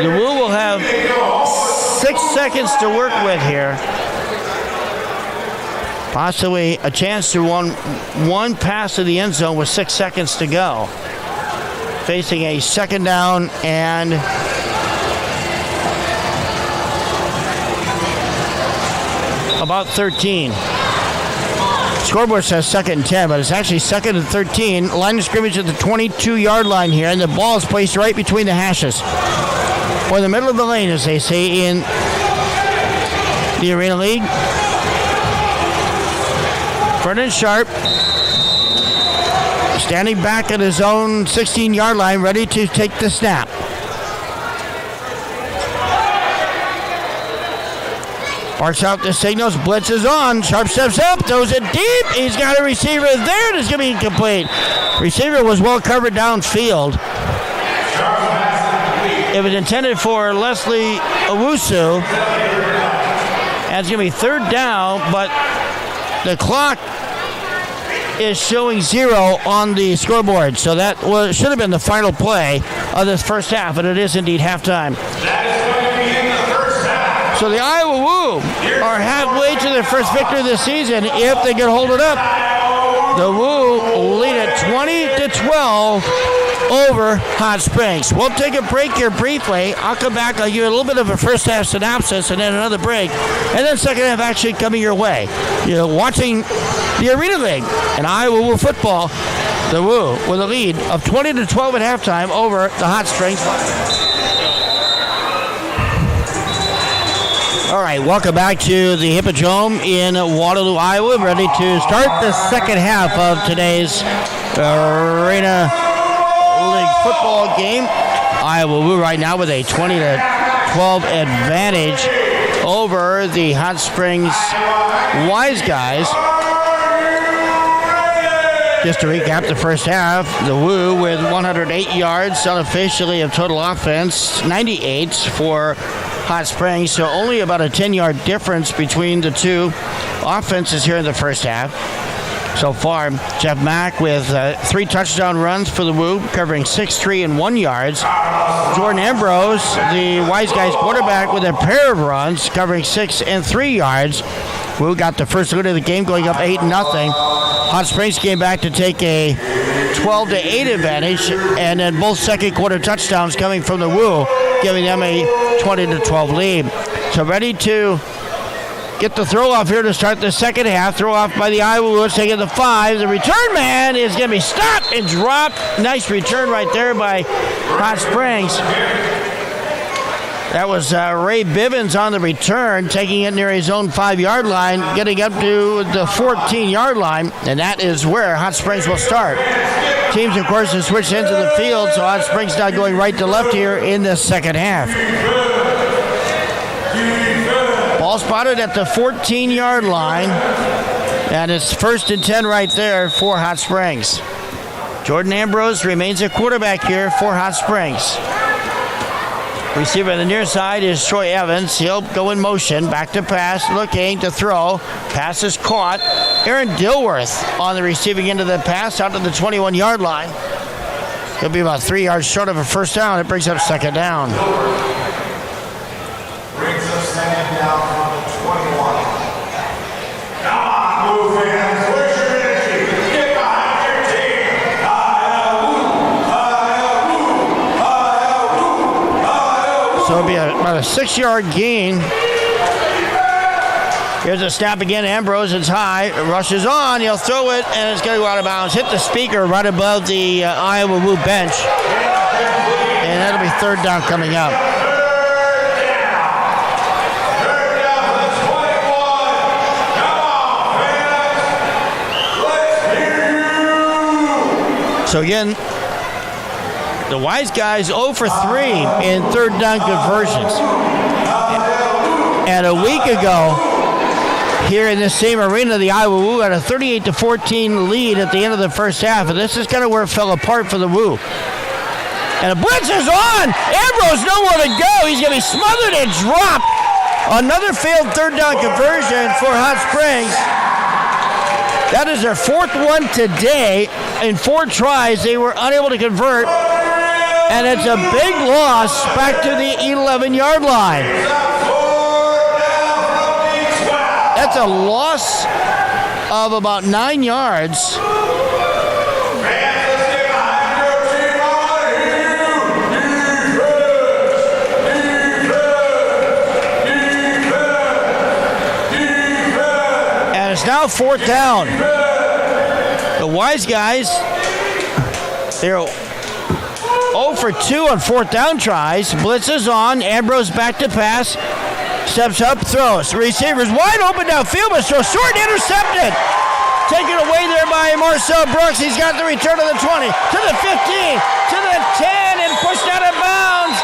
the Woo will have 6 seconds to work with here. Possibly a chance to one pass to the end zone with 6 seconds to go. Facing a second down and about 13. Scoreboard says 2nd and 10, but it's actually 2nd and 13. Line of scrimmage at the 22-yard line here, and the ball is placed right between the hashes. Or the middle of the lane, as they say in the Arena League. Vernon Sharp standing back at his own 16-yard line, ready to take the snap. Barks out the signals, blitz is on. Sharp steps up, throws it deep. He's got a receiver there, and it's going to be incomplete. Receiver was well covered downfield. It was intended for Leslie Owusu. And it's going to be 3rd down, but the clock is showing 0 on the scoreboard. So that should have been the final play of this first half, but it is indeed halftime. So the Iowa Woo are halfway to their first victory this season if they can hold it up. The Woo lead at 20-12 over Hot Springs. We'll take a break here briefly. I'll come back. I'll give you a little bit of a first half synopsis and then another break. And then second half action coming your way. You're watching the Arena League and Iowa Woo football. The Woo with a lead of 20-12 at halftime over the Hot Springs. All right, welcome back to the Hippodrome in Waterloo, Iowa. Ready to start the second half of today's Arena League football game. Iowa Woo right now with a 20-12 advantage over the Hot Springs Wiseguys. Just to recap the first half, the Woo with 108 yards unofficially of total offense, 98 for Hot Springs, so only about a 10-yard difference between the two offenses here in the first half. So far, Jeff Mack with 3 touchdown runs for the Woo, covering 6, 3, and 1 yards. Jordan Ambrose, the Wiseguys quarterback, with a pair of runs, covering 6 and 3 yards. Woo got the first lead of the game, going up 8-0. Hot Springs came back to take a 12-8 advantage, and then both second quarter touchdowns coming from the Woo, giving them a 20-12 lead. So ready to get the throw off here to start the second half. Throw off by the Iowa Woo, taking the 5. The return man is going to be stopped and dropped. Nice return right there by Hot Springs. That was Ray Bivens on the return, taking it near his own 5-yard line, getting up to the 14-yard line, and that is where Hot Springs will start. Teams, of course, have switched ends of the field, so Hot Springs now going right to left here in the second half. Ball spotted at the 14-yard line, and it's 1st and 10 right there for Hot Springs. Jordan Ambrose remains a quarterback here for Hot Springs. Receiver on the near side is Troy Evans. He'll go in motion. Back to pass. Looking to throw. Pass is caught. Aaron Dilworth on the receiving end of the pass out to the 21-yard line. He'll be about 3 yards short of a first down. It brings up second down. Brings up second down from the 21. Come on, Woo fans. Where's your energy? Get behind your team. So it'll be about a 6-yard gain. Here's a snap again. Ambrose, it's high. It rushes on. He'll throw it, and it's going to go out of bounds. Hit the speaker right above the Iowa Woo bench. And that'll be third down coming up. So again, the Wiseguys 0 for 3 in third down conversions. And a week ago, here in this same arena. The Iowa Woo had a 38-14 lead at the end of the first half, and this is kind of where it fell apart for the Woo. And a blitz is on. Ambrose nowhere to go. He's going to be smothered and dropped. Another failed third down conversion for Hot Springs. That is their fourth one today. In 4 tries, they were unable to convert. And it's a big loss back to the 11-yard line. That's a loss of about 9 yards. And it's now 4th down. The Wiseguys, they're 0 for 2 on 4th down tries. Blitz is on. Ambrose back to pass. Steps up, throws. Receivers wide open downfield, but so short, intercepted. Taken away there by Marcel Brooks. He's got the return to the 20, to the 15, to the 10, and pushed out of bounds.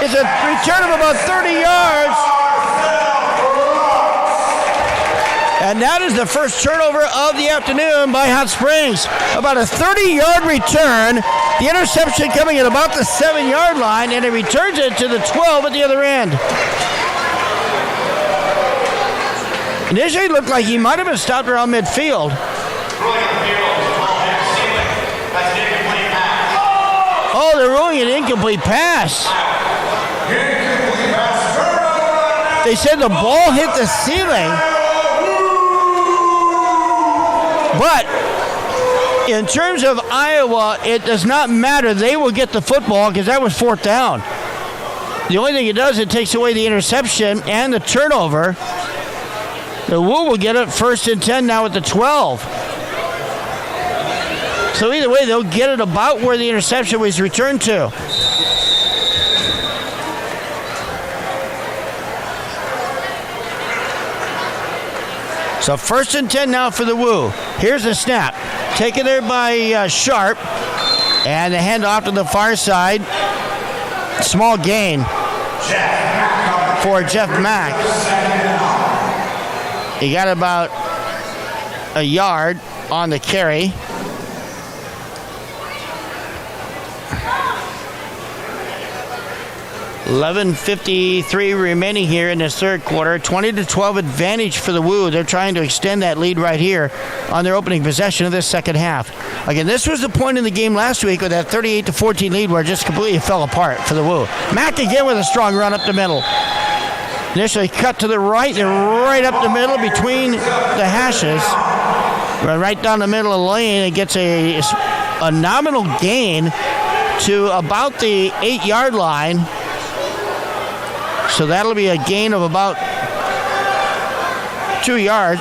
It's a return of about 30 yards. And that is the first turnover of the afternoon by Hot Springs. About a 30-yard return. The interception coming at about the 7-yard line, and it returns it to the 12 at the other end. Initially, it looked like he might have been stopped around midfield. Oh, they're ruling an incomplete pass. They said the ball hit the ceiling. But in terms of Iowa, it does not matter. They will get the football because that was 4th down. The only thing it does, it takes away the interception and the turnover. The Woo will get it 1st and 10 now at the 12. So either way, they'll get it about where the interception was returned to. So 1st and 10 now for the Woo. Here's the snap. Taken there by Sharp. And the handoff to the far side. Small gain for Jeff Mack. He got about a yard on the carry. $11:53 remaining here in this third quarter. 20-12 advantage for the Woo. They're trying to extend that lead right here on their opening possession of this second half. Again, this was the point in the game last week with that 38-14 lead where it just completely fell apart for the Woo. Mack again with a strong run up the middle. Initially cut to the right, then right up the middle between the hashes. Right down the middle of the lane. It gets a nominal gain to about the 8-yard line. So that'll be a gain of about 3 yards.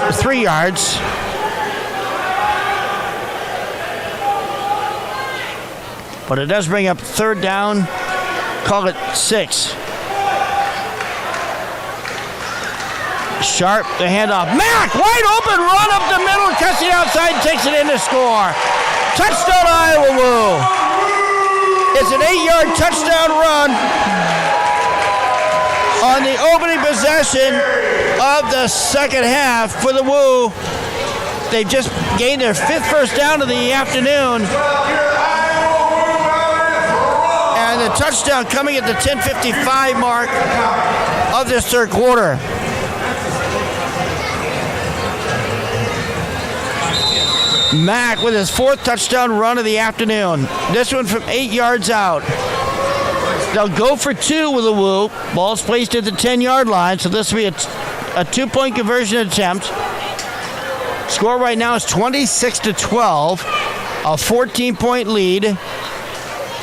But it does bring up 3rd down. Call it 6. Sharp, the handoff. Mack, wide open, run up the middle, cuts the outside, takes it in to score. Touchdown, Iowa Woo. It's an 8-yard touchdown run on the opening possession of the second half for the Woo. They've just gained their 5th first down of the afternoon. And the touchdown coming at the 10:55 mark of this third quarter. Mack with his 4th touchdown run of the afternoon. This one from 8 yards out. They'll go for 2 with the Woo. Ball's placed at the 10-yard line, so this will be a 2-point conversion attempt. Score right now is 26-12, a 14-point lead.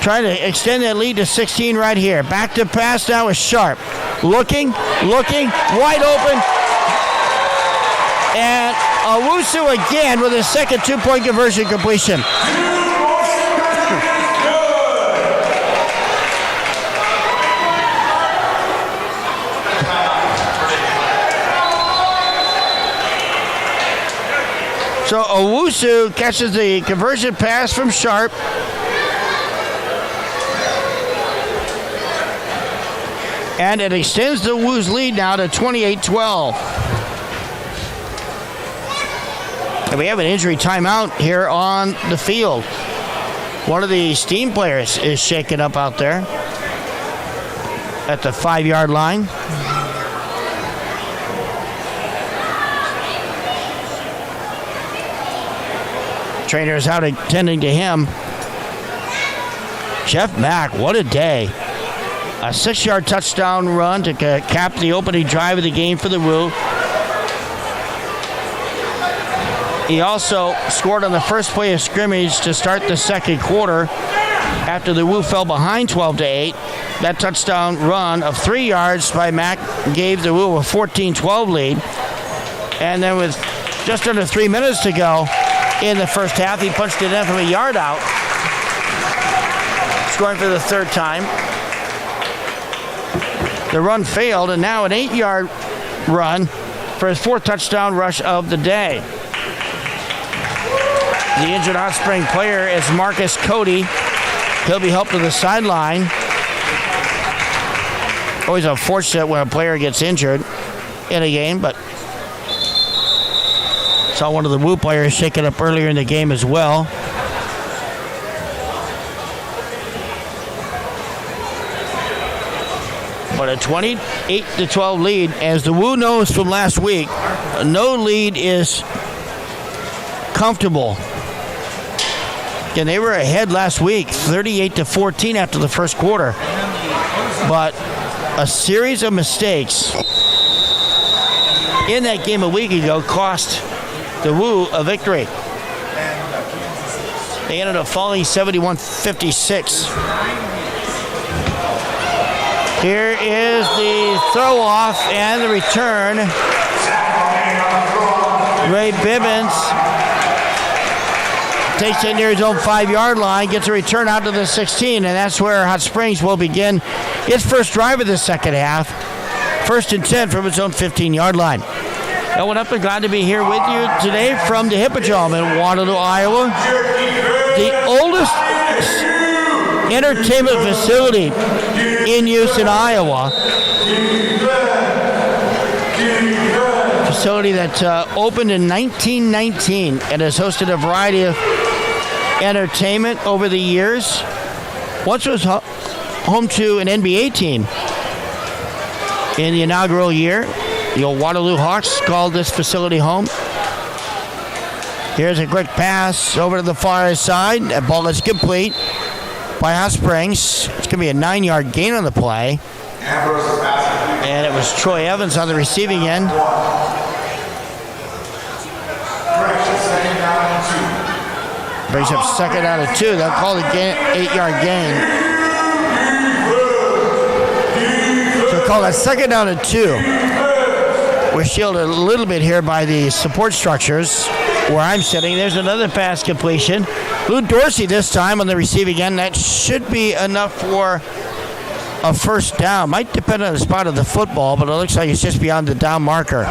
Trying to extend that lead to 16 right here. Back to pass now is Sharp. Looking, wide open. And Owusu again with his second 2-point conversion completion. So Owusu catches the conversion pass from Sharp. And it extends the Woo's lead now to 28-12. And we have an injury timeout here on the field. One of the Steam players is shaken up out there at the 5-yard line. Trainer is out attending to him. Jeff Mack, what a day. A 6-yard touchdown run to cap the opening drive of the game for the Woo. He also scored on the first play of scrimmage to start the second quarter after the Woo fell behind 12-8. That touchdown run of 3 yards by Mack gave the Woo a 14-12 lead. And then with just under 3 minutes to go in the first half, he punched it in from a yard out, scoring for the third time. The run failed, and now an 8-yard run for his 4th touchdown rush of the day. The injured Hot Spring player is Marcus Cody. He'll be helped to the sideline. Always unfortunate when a player gets injured in a game, but saw one of the Woo players shaken up earlier in the game as well. But a 28-12 lead, as the Woo knows from last week, no lead is comfortable. And they were ahead last week, 38-14 after the first quarter. But a series of mistakes in that game a week ago cost the Woo a victory. They ended up falling 71-56. Here is the throw off and the return. Ray Bibbins takes it near his own 5-yard line, gets a return out to the 16, and that's where Hot Springs will begin its first drive of the second half. 1st and 10 from its own 15-yard line. Going up and glad to be here with you today from the Hippodrome in Waterloo, Iowa. The oldest entertainment facility in use in Iowa. Facility that opened in 1919 and has hosted a variety of entertainment over the years. Once was home to an NBA team in the inaugural year. The old Waterloo Hawks called this facility home. Here's a quick pass over to the far side. That ball is complete by Hot Springs. It's going to be a 9-yard gain on the play. And it was Troy Evans on the receiving end. Brings up 2nd down and 2. They'll call the 8-yard gain. So call that 2nd down and 2. We're shielded a little bit here by the support structures where I'm sitting. There's another pass completion. Lou Dorsey this time on the receiving end. That should be enough for a first down. Might depend on the spot of the football, but it looks like it's just beyond the down marker.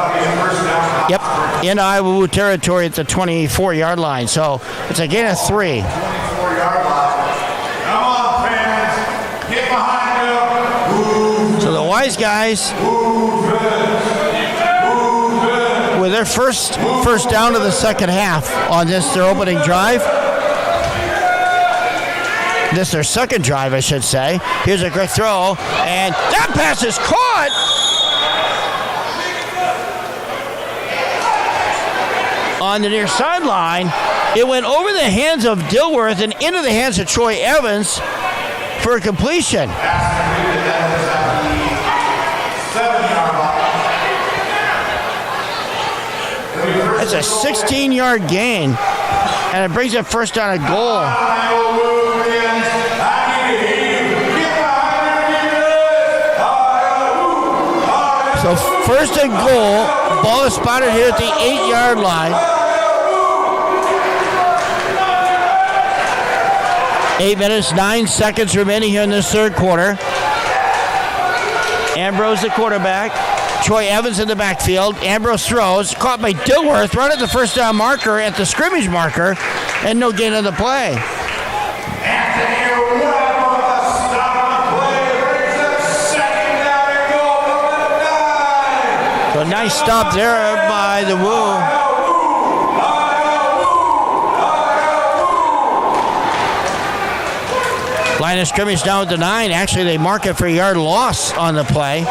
Yep, in Iowa Woo territory at the 24-yard line. So it's a gain of 3. 24-yard line. Come on, fans. Get behind them. So the Wiseguys with their first down of the second half on their opening drive. This their second drive, I should say. Here's a great throw, and that pass is caught. On the near sideline, it went over the hands of Dilworth and into the hands of Troy Evans for a completion. That's a 16-yard gain, and it brings up first down and goal. So first and goal, ball is spotted here at the 8-yard line. 8 minutes, 9 seconds remaining here in this third quarter. Ambrose, the quarterback. Troy Evans in the backfield. Ambrose throws, caught by Dilworth, run at the first down marker, at the scrimmage marker, and no gain on the play. Anthony Webb on the stop on the play, brings up 2nd down Nice stop there by the Woo. Line of scrimmage down at the 9. Actually, they mark it for a yard loss on the play.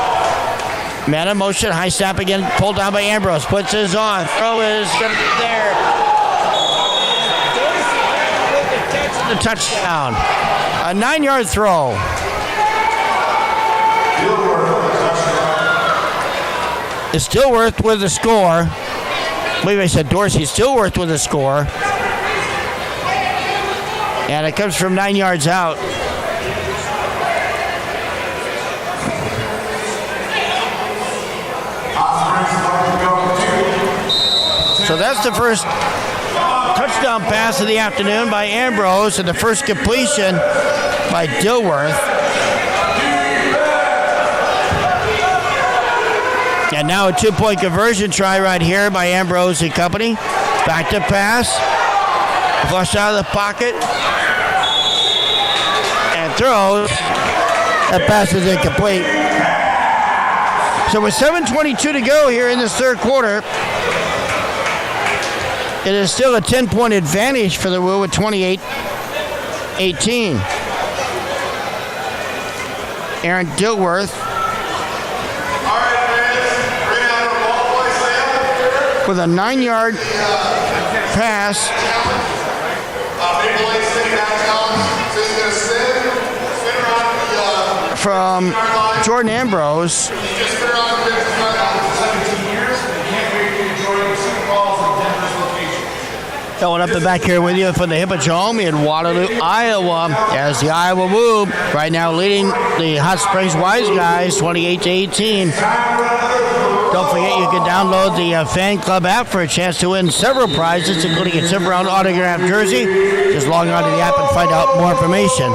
Man in motion, high snap again, pulled down by Ambrose. Puts his on. Throw is there. The touchdown. A 9-yard throw. It's Dilworth with the score. Maybe I said Dorsey. Dilworth with the score. And it comes from 9 yards out. So that's the first touchdown pass of the afternoon by Ambrose and the first completion by Dilworth. And now a 2-point conversion try right here by Ambrose and company. Back to pass. Flush out of the pocket. And throws. That pass is incomplete. So with 7:22 to go here in this third quarter, it is still a 10-point advantage for the Woo with 28-18. Aaron Dilworth with a 9-yard pass from Jordan Ambrose. Going up and back here with you from the Hippodrome in Waterloo, Iowa, as the Iowa Woo right now leading the Hot Springs Wiseguys 28-18. Don't forget you can download the Fanclb app for a chance to win several prizes, including a 7-round autographed jersey. Just log on to the app and find out more information.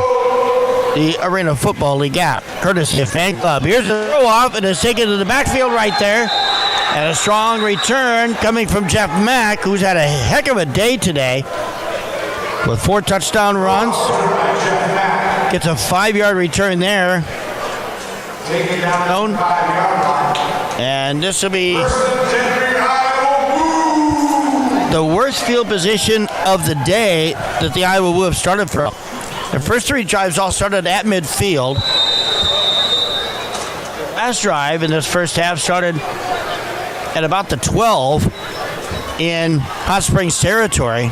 The Arena Football League app, courtesy of Fanclb. Here's the throw off, and it's taken to the backfield right there. And a strong return coming from Jeff Mack, who's had a heck of a day today with 4 touchdown runs. Gets a 5-yard return there. And this will be the worst field position of the day that the Iowa Woo have started from. The first 3 drives all started at midfield. The last drive in this first half started at about the 12 in Hot Springs territory.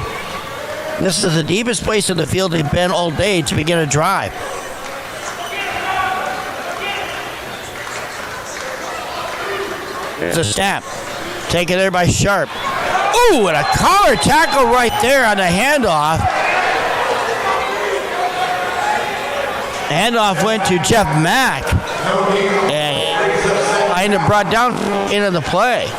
This is the deepest place in the field they've been all day to begin a drive. There's a snap. Taken there by Sharp. Ooh, and a collar tackle right there on the handoff. The handoff went to Jeff Mack. And I ended up brought down into the play.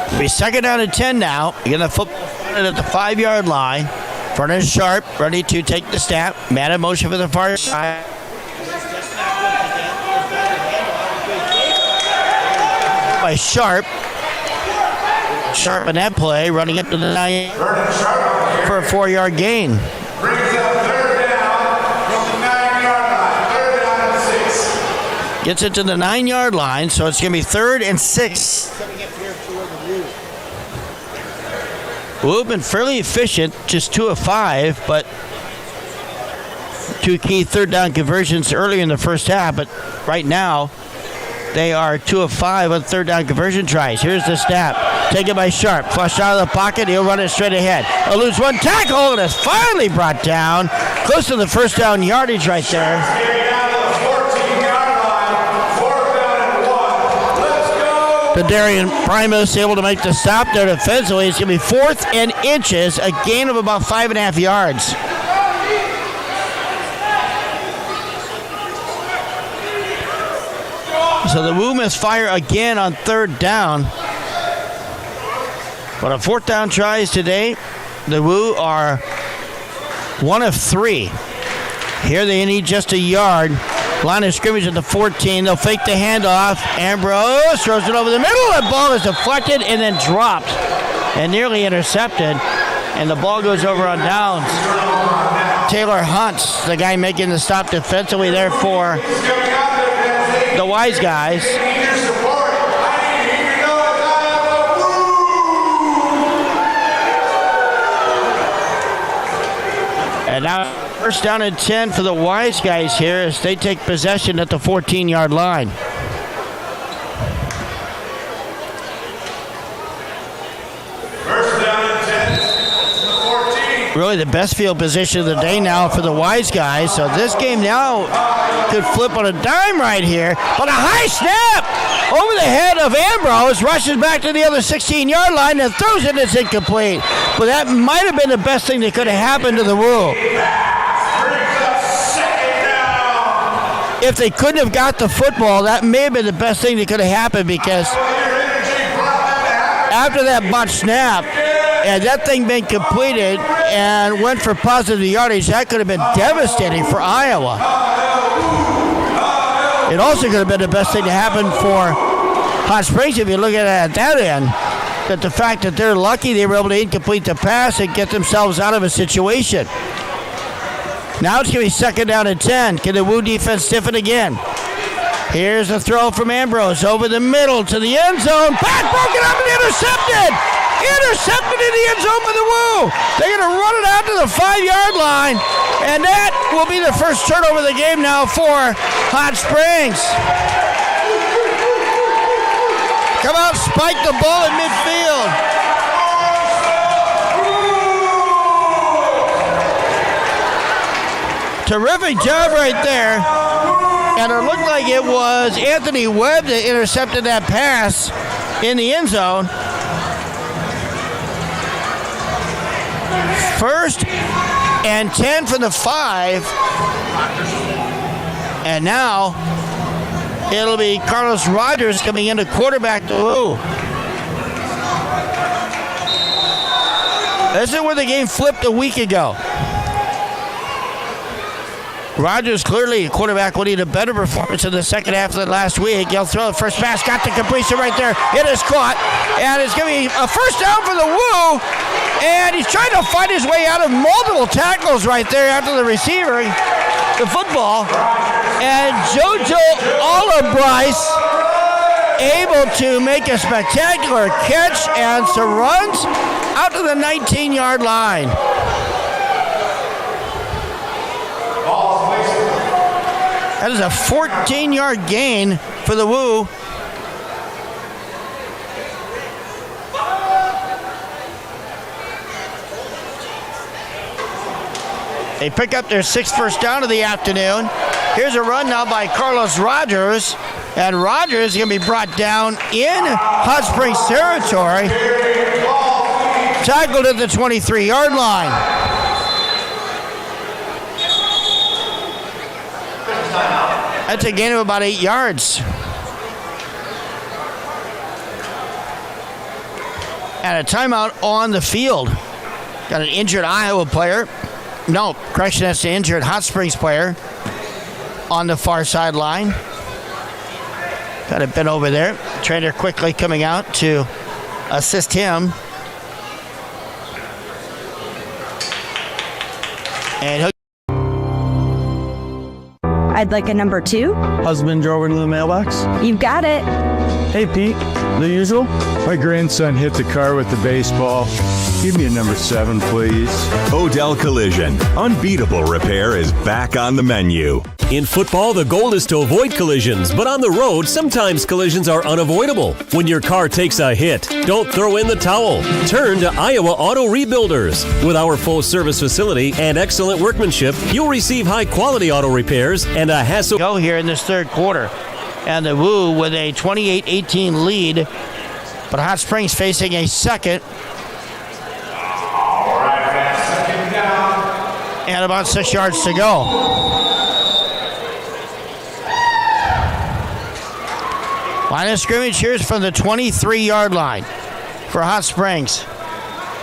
It'll be second down and 10 now. Again, the football at the 5-yard line. Front is Sharp, ready to take the snap. Man in motion for the far side. By Sharp. Sharp in that play, running up to the 9 for a 4-yard gain. Brings up third down from the 9-yard line. Third down and 6. Gets it to the 9-yard line, so it's going to be 3rd and 6. We've been fairly efficient, just 2 of 5, but 2 key third down conversions early in the first half, but right now they are 2 of 5 on third down conversion tries. Here's the snap. Taken by Sharp. Flushed out of the pocket. He'll run it straight ahead. Eludes 1 tackle, and it's finally brought down. Close to the first down yardage right there. The Darian Primus able to make the stop there defensively. It's going to be 4th and inches, a gain of about 5.5 yards. So the Woo must fire again on third down. But on 4th down tries today, the Woo are 1 of 3. Here they need just a yard Line of scrimmage at the 14. They'll fake the handoff. Ambrose throws it over the middle. The ball is deflected and then dropped and nearly intercepted. And the ball goes over on downs. Taylor Hunt's the guy making the stop defensively there for the Wiseguys. And now first down and 10 for the Wiseguys here as they take possession at the 14-yard line. First down and 10 to the 14. Really the best field position of the day now for the Wiseguys. So this game now could flip on a dime right here. But a high snap over the head of Ambrose, rushes back to the other 16-yard line and throws it. It's incomplete. But that might have been the best thing that could have happened to the Woo. If they couldn't have got the football, that may have been the best thing that could have happened, because after that botched snap, and that thing been completed and went for positive yardage, that could have been devastating for Iowa. It also could have been the best thing to happen for Hot Springs if you look at it at that end, that the fact that they're lucky they were able to incomplete the pass and get themselves out of a situation. Now it's going to be second down and 10. Can the Woo defense stiffen again? Here's a throw from Ambrose over the middle to the end zone. Back broken up and intercepted. Intercepted in the end zone by the Woo. They're going to run it out to the 5-yard line. And that will be the first turnover of the game now for Hot Springs. Come out, spike the ball in midfield. Terrific job right there. And it looked like it was Anthony Webb that intercepted that pass in the end zone. First and 10 from the 5. And now it'll be Carlos Rogers coming in to quarterback the Woo. This is where the game flipped a week ago. Rogers clearly, quarterback, will need a better performance in the second half of the last week. He'll throw the first pass, got the completion right there. It is caught, and it's going to be a first down for the Woo. And he's trying to fight his way out of multiple tackles right there after the receiver, the football. And JoJo Olabrice able to make a spectacular catch and so runs out to the 19-yard line. That is a 14-yard gain for the Woo. They pick up their 6th first down of the afternoon. Here's a run now by Carlos Rogers. And Rogers is going to be brought down in Hot Springs territory. Tackled at the 23-yard line. That's a gain of about 8 yards. And a timeout on the field. Got an injured Iowa player. No, correction, that's the injured Hot Springs player on the far sideline. Got it bent over there. Trainer quickly coming out to assist him. And he'll I'd like a number 2. Husband drove into the mailbox. You've got it. Hey, Pete. The usual? My grandson hit the car with the baseball. Give me a number 7, please. Odell Collision. Unbeatable repair is back on the menu. In football, the goal is to avoid collisions, but on the road, sometimes collisions are unavoidable. When your car takes a hit, don't throw in the towel. Turn to Iowa Auto Rebuilders. With our full service facility and excellent workmanship, you'll receive high-quality auto repairs and a hassle. Go here in this third quarter. And the Woo with a 28-18 lead. But Hot Springs facing a second. And about 6 yards to go. Line of scrimmage here is from the 23-yard line for Hot Springs.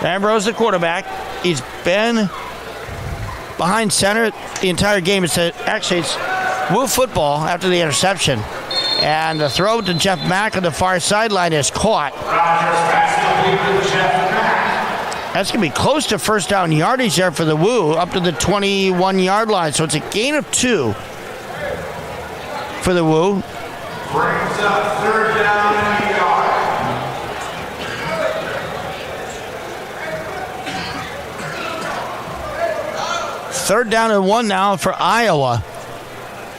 Ambrose, the quarterback. He's been behind center the entire game. It's Woo football after the interception. And the throw to Jeff Mack on the far sideline is caught. That's going to be close to first down yardage there for the Woo, up to the 21-yard line. So it's a gain of 2 for the Woo. Brings up third down and a yard. Third down and 1 now for Iowa.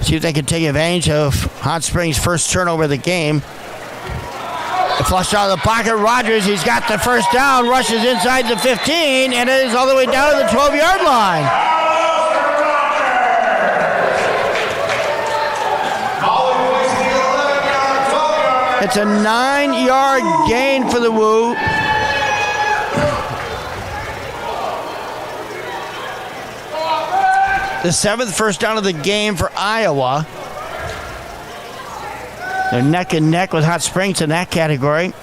See if they can take advantage of Hot Springs' first turnover of the game. Flushed out of the pocket, Rogers, he's got the first down, rushes inside the 15, and it is all the way down to the 12-yard line. It's a 9-yard gain for the Woo. The 7th first down of the game for Iowa. They're neck and neck with Hot Springs in that category.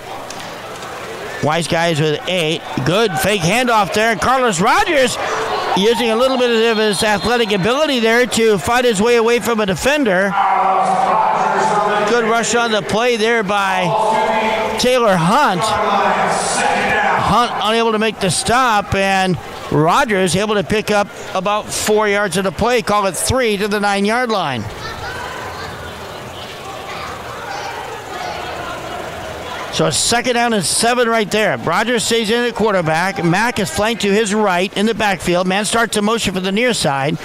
Wiseguys with 8. Good fake handoff there. And Carlos Rogers using a little bit of his athletic ability there to fight his way away from a defender. Good rush on the play there by Taylor Hunt. Hunt unable to make the stop, and Rogers able to pick up about 4 yards of the play. Call it 3 to the 9-yard line. So it's second down and 7 right there. Rogers stays in at quarterback. Mack is flanked to his right in the backfield. Man starts to motion for the near side.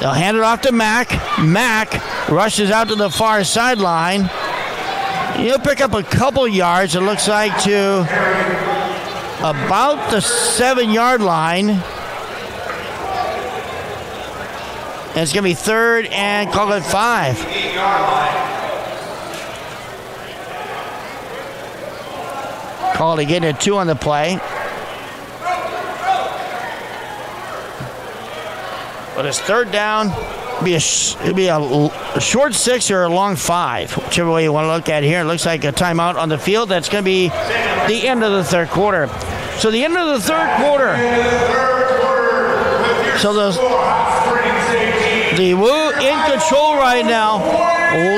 They'll hand it off to Mack. Mack rushes out to the far sideline. He'll pick up a couple yards, it looks like, to about the 7-yard line. And it's going to be third and call it 5. 8-yard line. Call it again at 2 on the play. But it's third down. It'll be a short 6 or a long 5, whichever way you want to look at it here. It looks like a timeout on the field. That's going to be the end of the third quarter. So the end of the third quarter. So the Woo in control right now,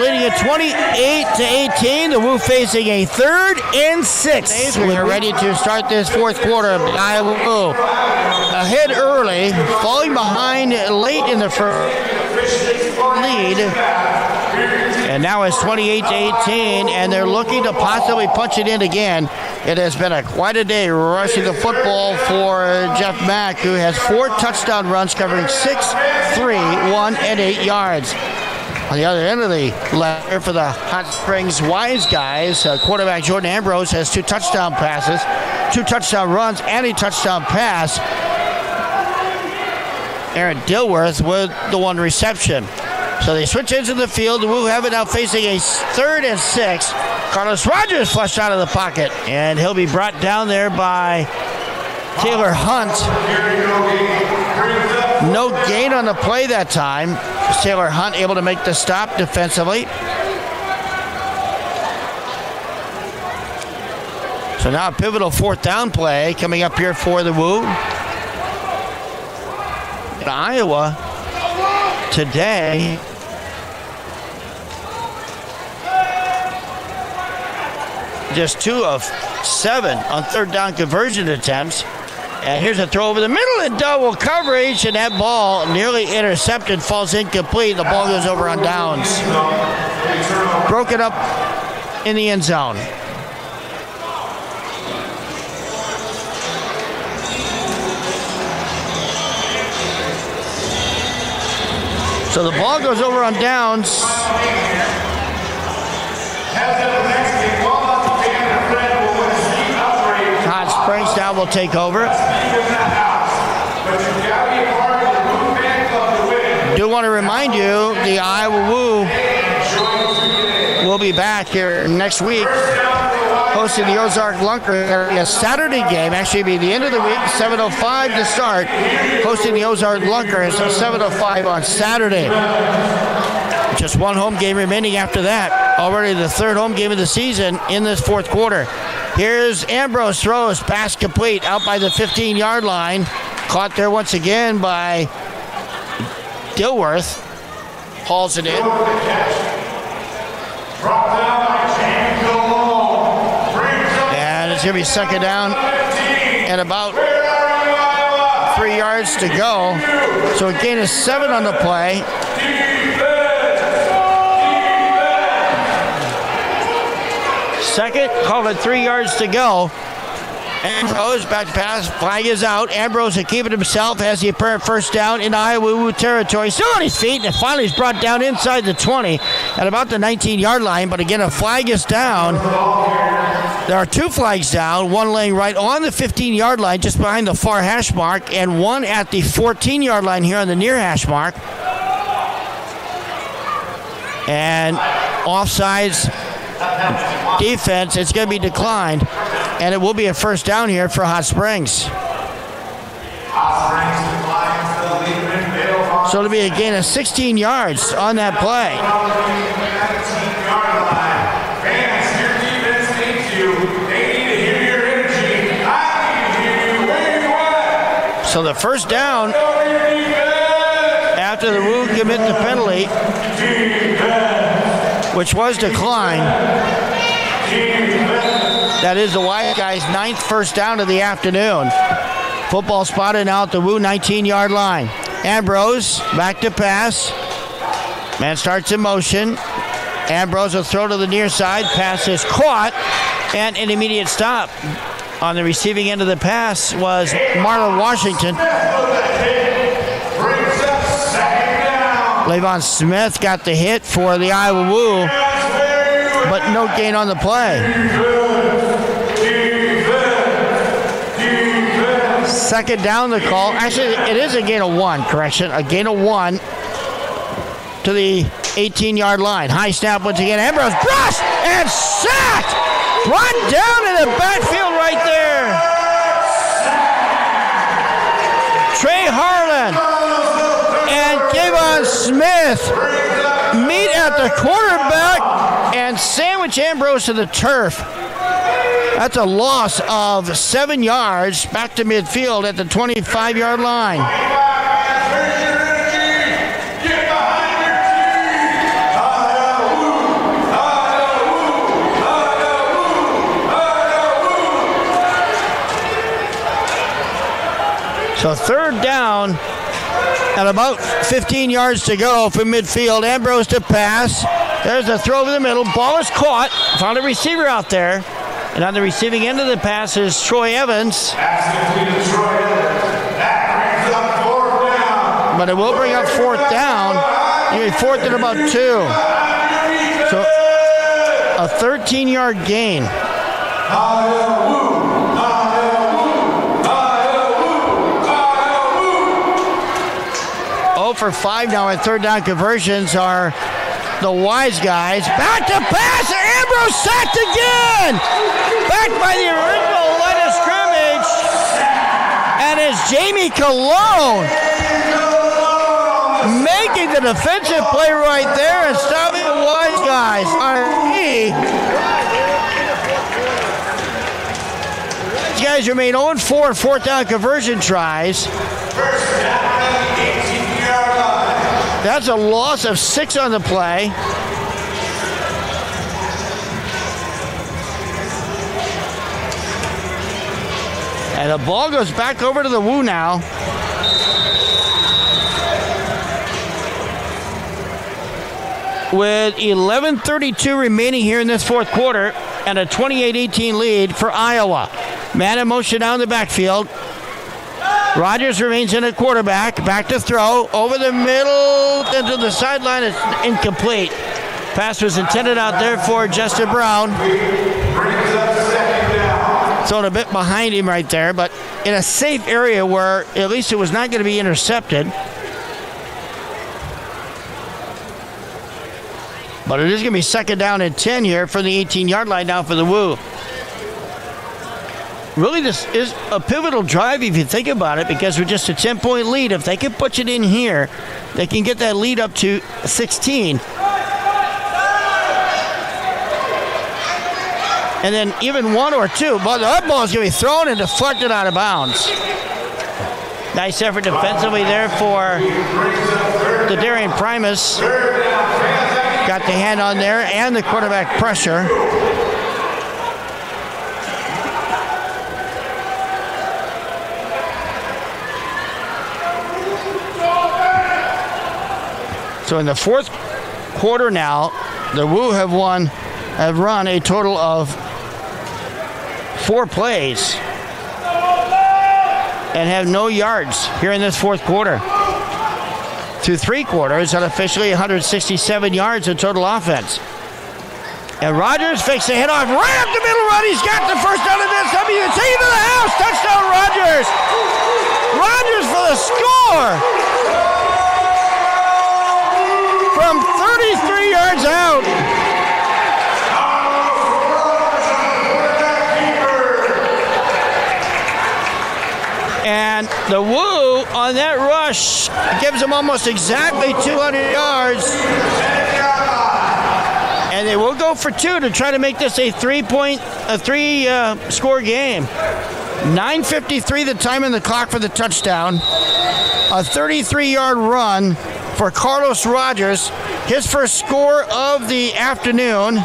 leading at 28-18. The Woo facing a 3rd and 6. We're ready to start this fourth quarter. Iowa Woo ahead early, falling behind late in the first lead. And now it's 28-18, and they're looking to possibly punch it in again. It has been quite a day rushing the football for Jeff Mack, who has 4 touchdown runs covering 6, 3, 1, and 8 yards. On the other end of the ladder for the Hot Springs Wiseguys, quarterback Jordan Ambrose has 2 touchdown passes, 2 touchdown runs, and a touchdown pass. Aaron Dilworth with the 1 reception. So they switch into the field. The Woo have it now facing a 3rd and 6. Carlos Rogers flushed out of the pocket, and he'll be brought down there by Taylor Hunt. No gain on the play that time. Taylor Hunt able to make the stop defensively. So now a pivotal 4th down play coming up here for the Woo. In Iowa today, just 2 of 7 on 3rd down conversion attempts. And here's a throw over the middle in double coverage, and that ball nearly intercepted, falls incomplete. The ball goes over on downs. Broken up in the end zone. So the ball goes over on downs. Hot Springs now will take over. Do want to remind you, the Iowa Woo will be back here next week hosting the Ozark Lunker. A Saturday game, actually be the end of the week, 7:05 to start. Hosting the Ozark Lunker is 7:05 on Saturday. Just 1 home game remaining after that. Already the 3rd home game of the season in this 4th quarter. Here's Ambrose, throws, pass complete, out by the 15-yard line. Caught there once again by Dilworth. hauls it in. And it's going to be second down and about 3 yards to go. So a gain of 7 on the play. Second, called it 3 yards to go. Ambrose back to pass. Flag is out. Ambrose will keep it himself as the apparent first down in Iowa territory. Still on his feet, and finally he's brought down inside the 20 at about the 19-yard line. But again, a flag is down. There are 2 flags down, one laying right on the 15-yard line just behind the far hash mark, and one at the 14-yard line here on the near hash mark. And offsides defense, it's going to be declined, and it will be a first down here for Hot Springs. So it'll be a gain of 16 yards on that play. So the first down after the Woo commit the penalty, which was declined. That is the Wiseguys' 9th first down of the afternoon. Football spotted now at the Woo 19-yard line. Ambrose back to pass. Man starts in motion. Ambrose will throw to the near side. Pass is caught, and an immediate stop. On the receiving end of the pass was Marlon Washington. Levon Smith got the hit for the Iowa Woo, but no gain on the play. Second down the call. Actually, it is a gain of 1, correction. A gain of 1 to the 18-yard line. High snap once again. Ambrose brushed and sacked. Brought down in the backfield right there. Trey Harlan and Kayvon Smith meet at the quarterback and sandwich Ambrose to the turf. That's a loss of 7 yards back to midfield at the 25-yard line. So third down at about 15 yards to go from midfield. Ambrose to pass. There's a throw over the middle. Ball is caught. Found a receiver out there. And on the receiving end of the pass is Troy Evans. But it will bring up fourth down. You need fourth and about 2. So a 13-yard gain. 0 for 5 now at third down conversions are the Wiseguys. Back to pass. Ambrose sacked again. Back by the original line of scrimmage. And it's Jamie Cologne making the defensive play right there and stopping the Wiseguys. These guys remain 0-4 fourth down conversion tries. That's a loss of 6 on the play. And the ball goes back over to the Woo now. With 11:32 remaining here in this fourth quarter and a 28-18 lead for Iowa. Man in motion down the backfield. Rogers remains in at quarterback. Back to throw. Over the middle into the sideline. It's incomplete. Pass was intended out there for Justin Brown. Thrown a bit behind him right there, but in a safe area where at least it was not going to be intercepted. But it is going to be second down and 10 here from the 18-yard line now for the Woo. Really, this is a pivotal drive if you think about it, because with just a 10-point lead, if they can put it in here, they can get that lead up to 16. And then even 1 or 2, but that ball is going to be thrown and deflected out of bounds. Nice effort defensively there for the Darien Primus. Got the hand on there and the quarterback pressure. So in the fourth quarter now, the Woo have run a total of 4 plays and have no yards here in this fourth quarter. Through 3 quarters, unofficially 167 yards in total offense. And Rogers fakes the hit off right up the middle run. He's got the first down of this. WC to the house. Touchdown, Rogers. Rogers for the score. From 33 yards out. And the Woo on that rush gives them almost exactly 200 yards. And they will go for 2 to try to make this a 3-score game. 9:53 the time in the clock for the touchdown. A 33-yard run for Carlos Rogers, his first score of the afternoon.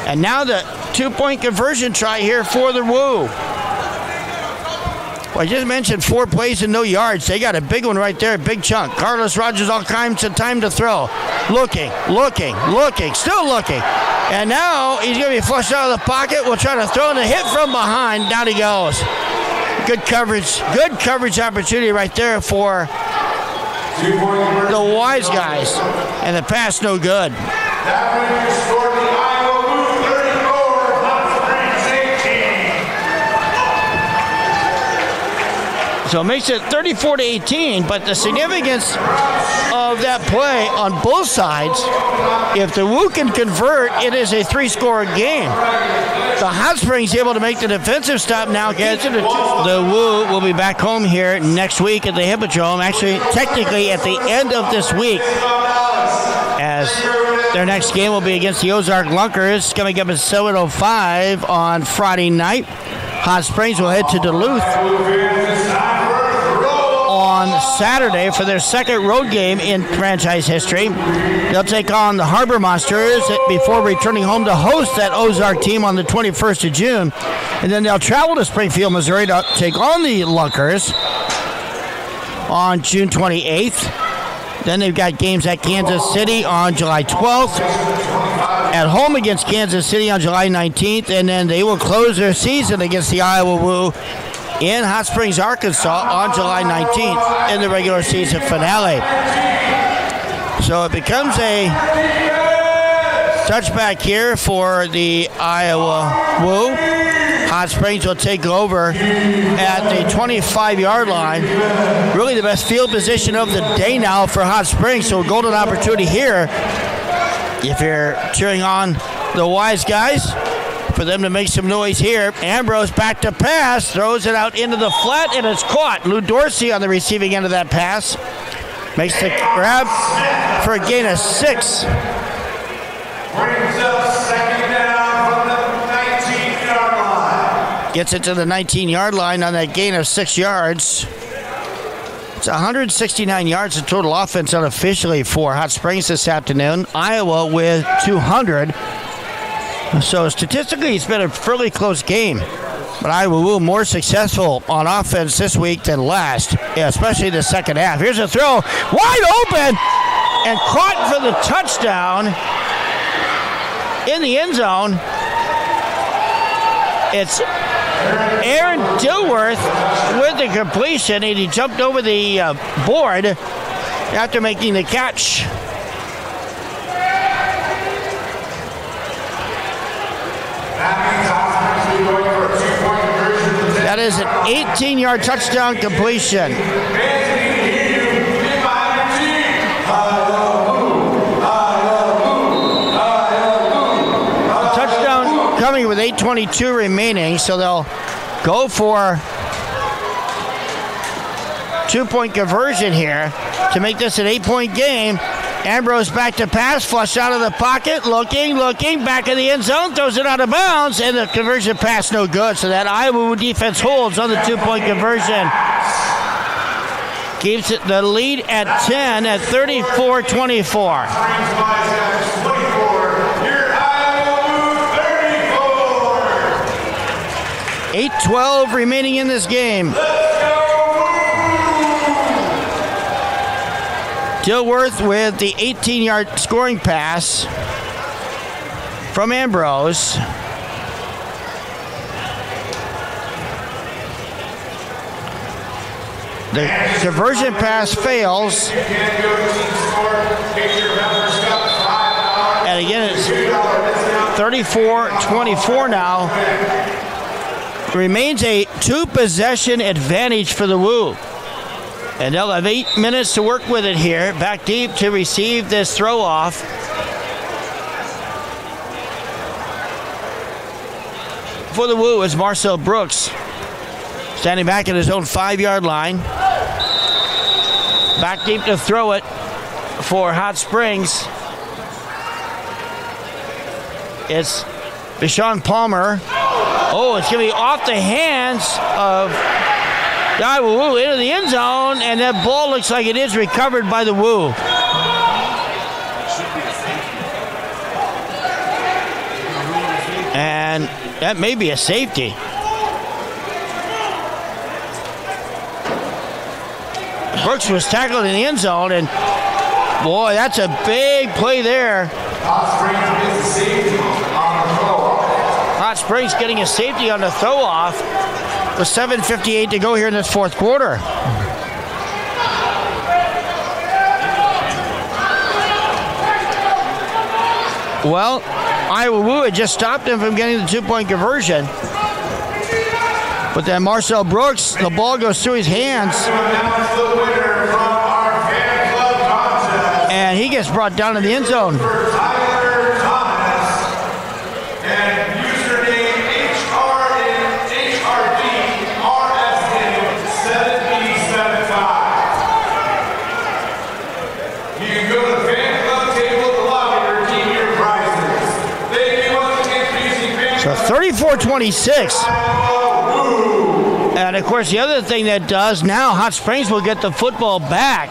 And now the 2-point conversion try here for the Woo. Well, I just mentioned 4 plays and no yards. They got a big one right there, a big chunk. Carlos Rogers all kinds of time to throw. Looking, still looking. And now he's going to be flushed out of the pocket. We'll try to throw in a hit from behind. Down he goes. Good coverage opportunity right there for the Wiseguys. And the pass no good. So it makes it 34-18, but the significance of that play on both sides, if the Woo can convert, it is a 3-score game. The Hot Springs able to make the defensive stop now. The Woo will be back home here next week at the Hippodrome, actually technically at the end of this week, as their next game will be against the Ozark Lunkers, coming up at 7:05 on Friday night. Hot Springs will head to Duluth on Saturday for their second road game in franchise history. They'll take on the Harbor Monsters before returning home to host that Ozark team on the 21st of June. And then they'll travel to Springfield, Missouri to take on the Lunkers on June 28th. Then they've got games at Kansas City on July 12th. At home against Kansas City on July 19th, and then they will close their season against the Iowa Woo in Hot Springs, Arkansas on July 19th in the regular season finale. So it becomes a touchback here for the Iowa Woo. Hot Springs will take over at the 25-yard line. Really the best field position of the day now for Hot Springs, so a golden opportunity here. If you're cheering on the Wiseguys, for them to make some noise here. Ambrose back to pass, throws it out into the flat, and it's caught. Lou Dorsey on the receiving end of that pass. Makes the grab for a gain of 6. Brings up second down from the 19-yard line. Gets it to the 19-yard line on that gain of 6 yards. It's 169 yards of total offense unofficially for Hot Springs this afternoon. Iowa with 200. So statistically, it's been a fairly close game. But Iowa Woo more successful on offense this week than last, especially the second half. Here's a throw, wide open, and caught for the touchdown in the end zone. It's Aaron Dilworth with the completion, and he jumped over the board after making the catch. That is an 18-yard touchdown completion. Touchdown coming with 8:22 remaining, so they'll go for 2-point conversion here to make this an 8-point game. Ambrose back to pass, flush out of the pocket, looking, back in the end zone, throws it out of bounds, and the conversion pass no good. So that Iowa defense holds on the 2-point conversion. Keeps it the lead at 10 at 34-24. 8:12 remaining in this game. Dilworth with the 18-yard scoring pass from Ambrose. The conversion pass fails. And again, it's 34-24 now. Remains a 2-possession advantage for the Woo. And they'll have 8 minutes to work with it here. Back deep to receive this throw off. For the Woo is Marcel Brooks. Standing back at his own 5-yard line. Back deep to throw it for Hot Springs. It's Deshaun Palmer. Oh, it's going to be off the hands of the Iowa Woo into the end zone, and that ball looks like it is recovered by the Woo. And that may be a safety. Brooks was tackled in the end zone, and boy, that's a big play there. Hot Springs getting a safety on the throw-off with 7:58 to go here in this fourth quarter. Well, Iowa Woo had just stopped him from getting the 2-point conversion. But then Marcel Brooks, the ball goes through his hands. And he gets brought down in the end zone. So 34-26. And of course, the other thing that does now, Hot Springs will get the football back.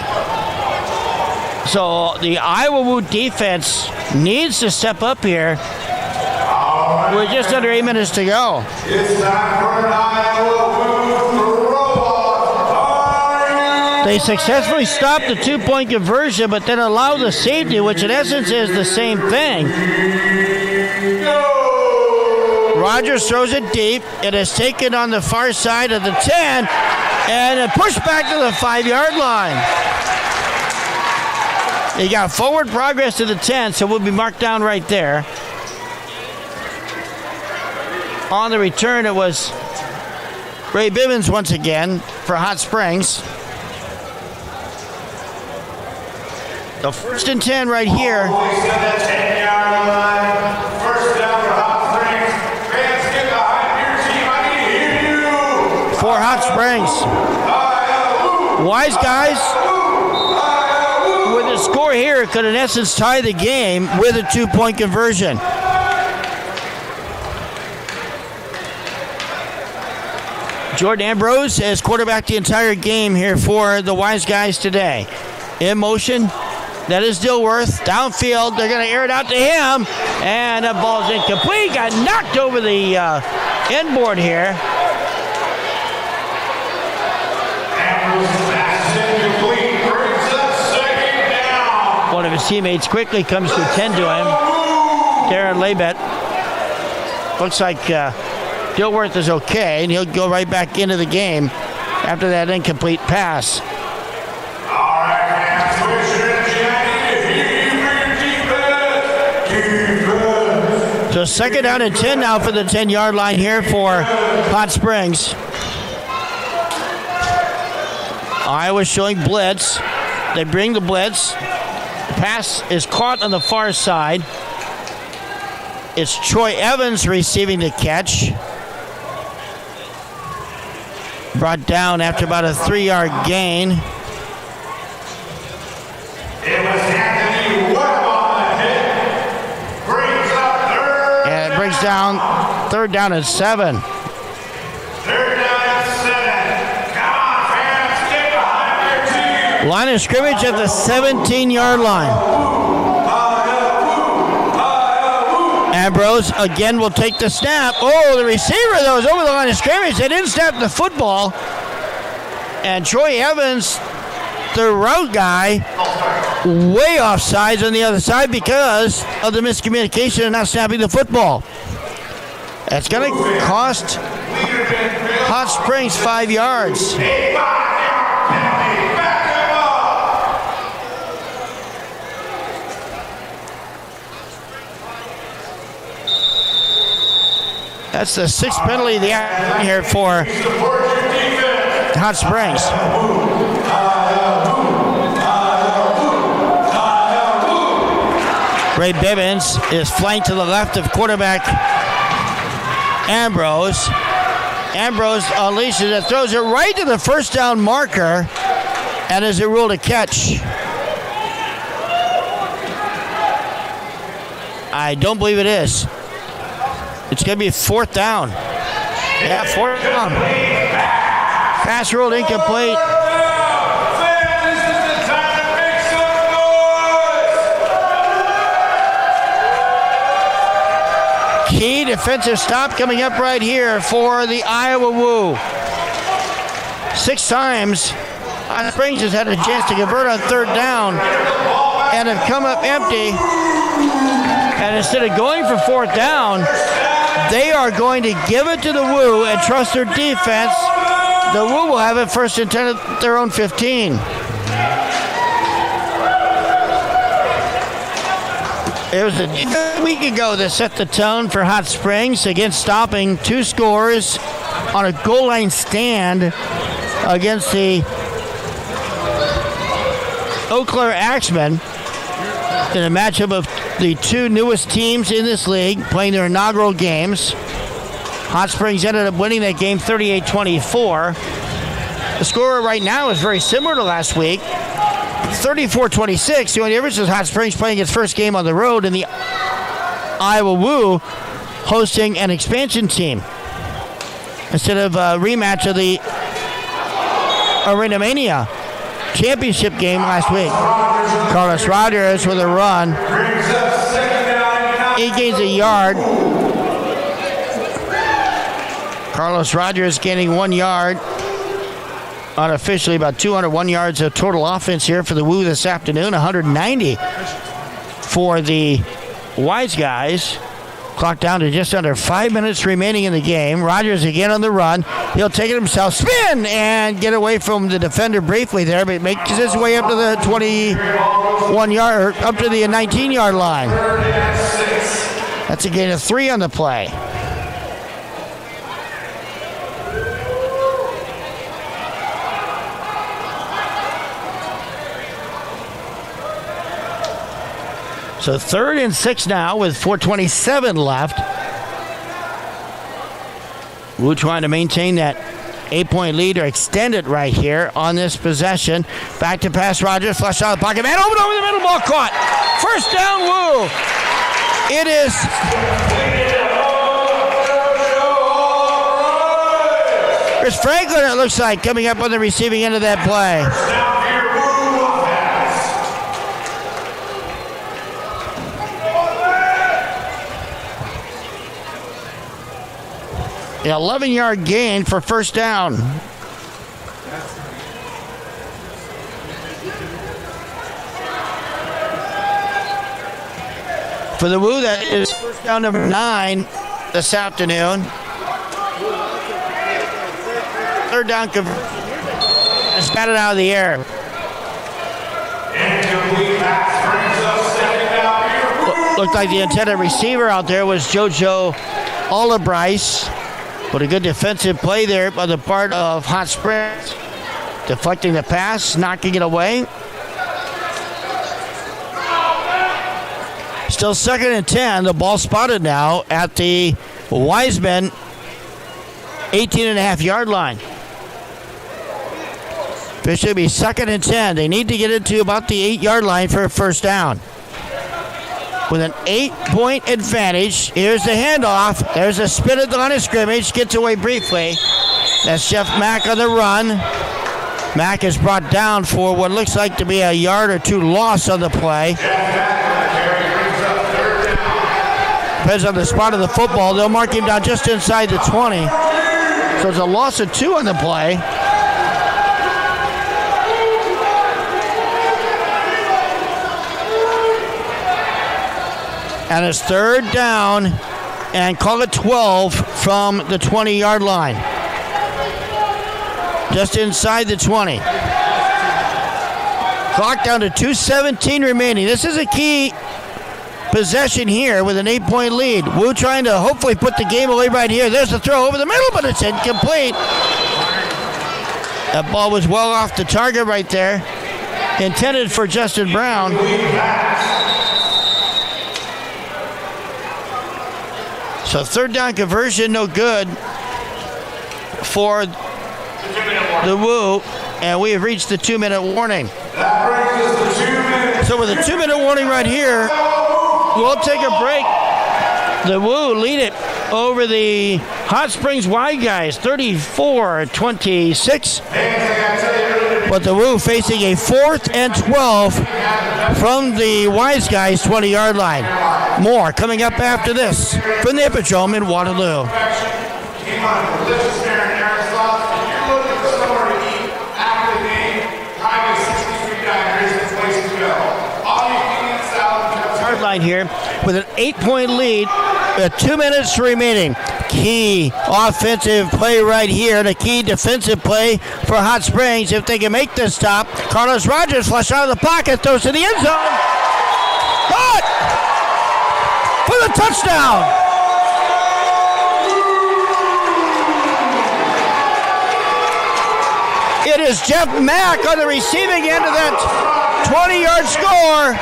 So the Iowa Woo defense needs to step up here with just under 8 minutes to go. It's time for an Iowa Woo throw. They successfully stopped the 2-point conversion, but then allow the safety, which in essence is the same thing. Rogers throws it deep. It is taken on the far side of the 10 and a push back to the 5-yard line. He got forward progress to the 10, so we'll be marked down right there. On the return, it was Ray Bivens once again for Hot Springs. The 1st and 10 right here. First down for Hot Springs. Fans, get behind your team. I need to hear you. For Hot Springs. Wiseguys, with a score here, could in essence tie the game with a 2-point conversion. Jordan Ambrose has quarterbacked the entire game here for the Wiseguys today. In motion, that is Dilworth. Downfield, they're going to air it out to him. And that ball's incomplete. Got knocked over the end board here. One of his teammates quickly comes to attend to him. Darren Labette. Looks like Dilworth is okay, and he'll go right back into the game after that incomplete pass. So 2nd down and 10 now for the 10-yard line here for Hot Springs. Iowa's showing blitz. They bring the blitz. The pass is caught on the far side. It's Troy Evans receiving the catch. Brought down after about a 3-yard gain. It was Anthony down and 7. Third down and 7. Come on, fans, get behind their team. Line of scrimmage at the 17-yard line. Ambrose again will take the snap. Oh, the receiver, though, is over the line of scrimmage. They didn't snap the football. And Troy Evans, the route guy, way off sides on the other side because of the miscommunication and not snapping the football. That's going to cost Hot Springs 5 yards. That's the 6th penalty of the year here for Hot Springs. Ray Bibbins is flanked to the left of quarterback Ambrose. Ambrose unleashes it, throws it right to the first down marker, and is it ruled a catch? I don't believe it is. It's going to be 4th down. Yeah, 4th down. Pass ruled incomplete. Key defensive stop coming up right here for the Iowa Woo. 6 times, Hot Springs has had a chance to convert on 3rd down and have come up empty. And instead of going for 4th down, they are going to give it to the Woo and trust their defense. The Woo will have it 1st and 10 at their own 15. It was a week ago that set the tone for Hot Springs against stopping 2 scores on a goal line stand against the Eau Claire Axemen in a matchup of the 2 newest teams in this league playing their inaugural games. Hot Springs ended up winning that game 38-24. The score right now is very similar to last week. 34-26. The only difference is Hot Springs playing its first game on the road and the Iowa Woo hosting an expansion team instead of a rematch of the Arena Mania championship game last week. Carlos Rogers with a run. He gains a yard. Carlos Rogers gaining 1 yard. Unofficially, about 201 yards of total offense here for the Woo this afternoon. 190 for the Wiseguys. Clock down to just under 5 minutes remaining in the game. Rogers again on the run. He'll take it himself, spin, and get away from the defender briefly there, but makes his way up to the 21-yard, up to the 19-yard line. That's a gain of 3 on the play. So 3rd and 6 now with 4:27 left. Woo trying to maintain that 8-point lead or extend it right here on this possession. Back to pass Rogers, flush out of the pocket. Man, open over the middle, ball caught. 1st down, Woo. It is Chris Franklin, it looks like, coming up on the receiving end of that play. An 11-yard gain for 1st down. For the Woo, that is 1st down number 9 this afternoon. 3rd down is batted out of the air. Looked like the intended receiver out there was JoJo Olabryce. But a good defensive play there by the part of Hot Springs. Deflecting the pass, knocking it away. Still 2nd and 10. The ball spotted now at the Wiseman 18.5-yard line. This should be 2nd and 10. They need to get it to about the 8-yard line for a 1st down. with an 8-point advantage. Here's the handoff. There's a spin at the line of scrimmage. Gets away briefly. That's Jeff Mack on the run. Mack is brought down for what looks like to be a yard or two loss on the play. Depends on the spot of the football. They'll mark him down just inside the 20. So it's a loss of 2 on the play. And it's 3rd down, and call it 12 from the 20-yard line. Just inside the 20. Clock down to 2:17 remaining. This is a key possession here with an 8-point lead. Wu trying to hopefully put the game away right here. There's the throw over the middle, but it's incomplete. That ball was well off the target right there. Intended for Justin Brown. So 3rd down conversion, no good for the Wu, and we have reached the 2-minute warning. So with a 2-minute warning right here, we'll take a break. The Wu lead it over the Hot Springs Wiseguys, 34-26. But the Wu facing a 4th and 12 from the Wiseguys 20-yard line. More coming up after this from the Hippodrome in Waterloo. Line here with an 8-point lead, 2 minutes remaining. Key offensive play right here, and a key defensive play for Hot Springs if they can make this stop. Carlos Rogers flush out of the pocket, throws to the end zone. Caught for the touchdown. It is Jeff Mack on the receiving end of that 20-yard score.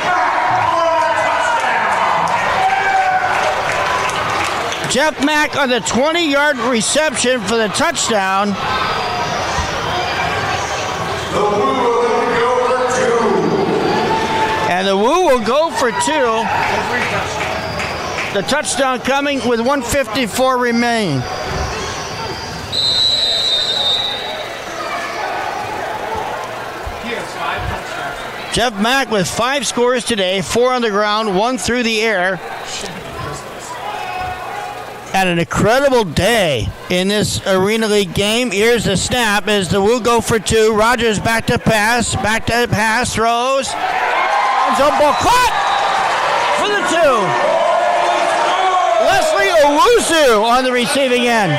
Jeff Mack on the 20-yard reception for the touchdown. The Wu will go for 2. And the Wu will go for 2. The touchdown coming with 1:54 remaining. Jeff Mack with 5 scores today, 4 on the ground, 1 through the air. And an incredible day in this Arena League game. Here's the snap as the Wu go for 2. Rogers back to pass, throws. Zone ball caught for the 2. Leslie Owusu on the receiving end.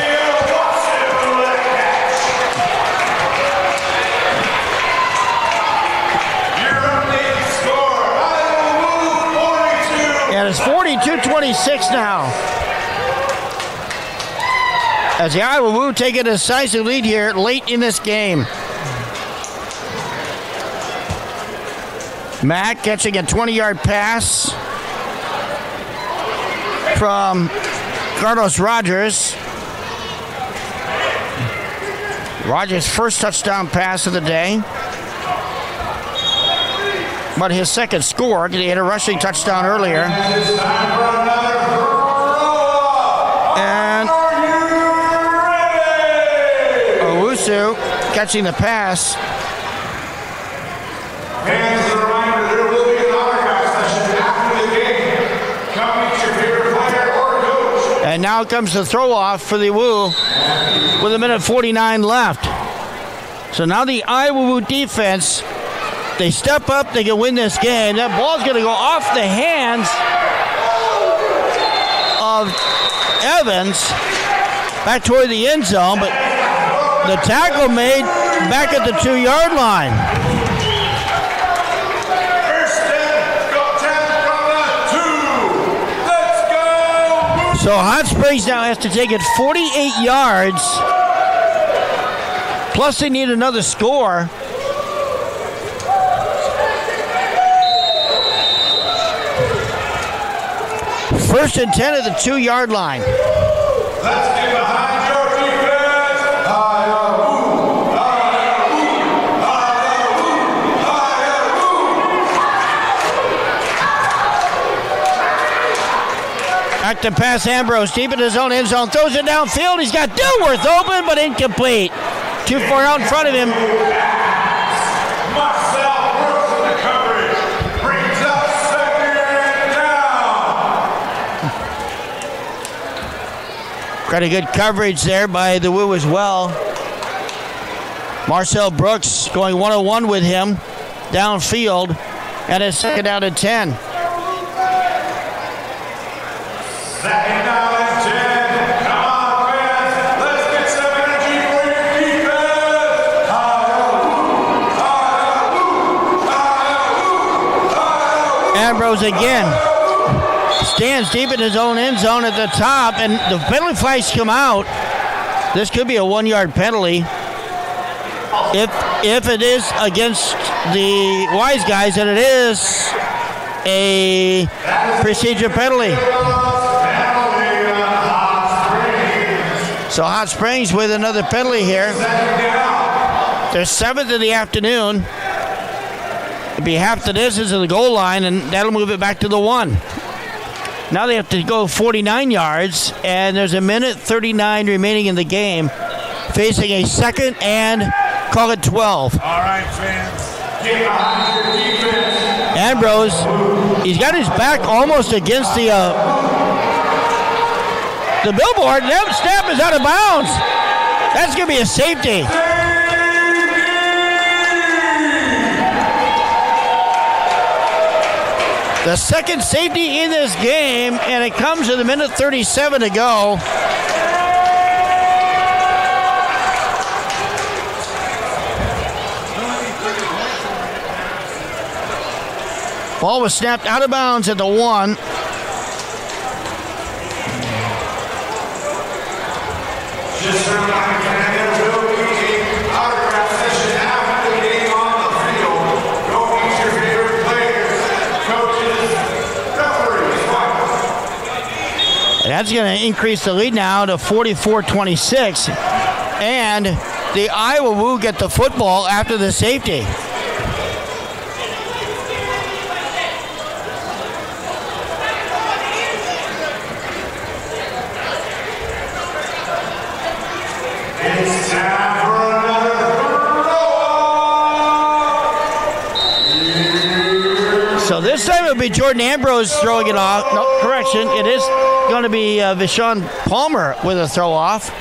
And it's 42-26 now. As the Iowa Wu take a decisive lead here late in this game. Mack catching a 20-yard pass from Carlos Rogers. Rogers' first touchdown pass of the day. But his second score, he had a rushing touchdown earlier. And Owusu catching the pass. And as a reminder, there will be an autograph session after the game. Come meet your favorite player or coach. And now comes the throw off for the Wu with 1:49 left. So now the Iowa Wu defense, they step up, they can win this game. That ball's going to go off the hands of Evans back toward the end zone, but the tackle made back at the 2-yard line. So Hot Springs now has to take it 48 yards. Plus they need another score. First and 10 at the 2-yard line. Let's get behind your defense. Back to pass Ambrose, deep in his own end zone, throws it downfield. He's got Dilworth open, but incomplete. Too far out in front of him. Marcel Brooks in the coverage. Brings up second down. Got a good coverage there by the Woo as well. Marcel Brooks going 1-on-1 with him downfield, and it's second down and 10. Second down and 10. Come on, fans. Let's get some energy for your defense. Ambrose again stands deep in his own end zone at the top, and the penalty flags come out. This could be a 1-yard penalty. If it is against the Wiseguys, then it is a procedure penalty. So Hot Springs with another penalty here. They're 7th in the afternoon. It'd be half the distance of the goal line, and that'll move it back to the 1. Now they have to go 49 yards, and there's a minute 39 remaining in the game, facing a second and call it 12. All right, fans. Get behind your defense. Ambrose, he's got his back almost against the billboard. That snap is out of bounds. That's going to be a safety. The second safety in this game, and it comes with a minute 37 to go. Ball was snapped out of bounds at the 1. Just a reminder, there will be an autograph session after the game on the field. Go meet your favorite players, coaches, referees. And that's going to increase the lead now to 44-26. And the Iowa Woo get the football after the safety. It's time for another throw. So this time it'll be Jordan Ambrose throwing it off. No, correction. It is going to be Vishon Palmer with a throw off.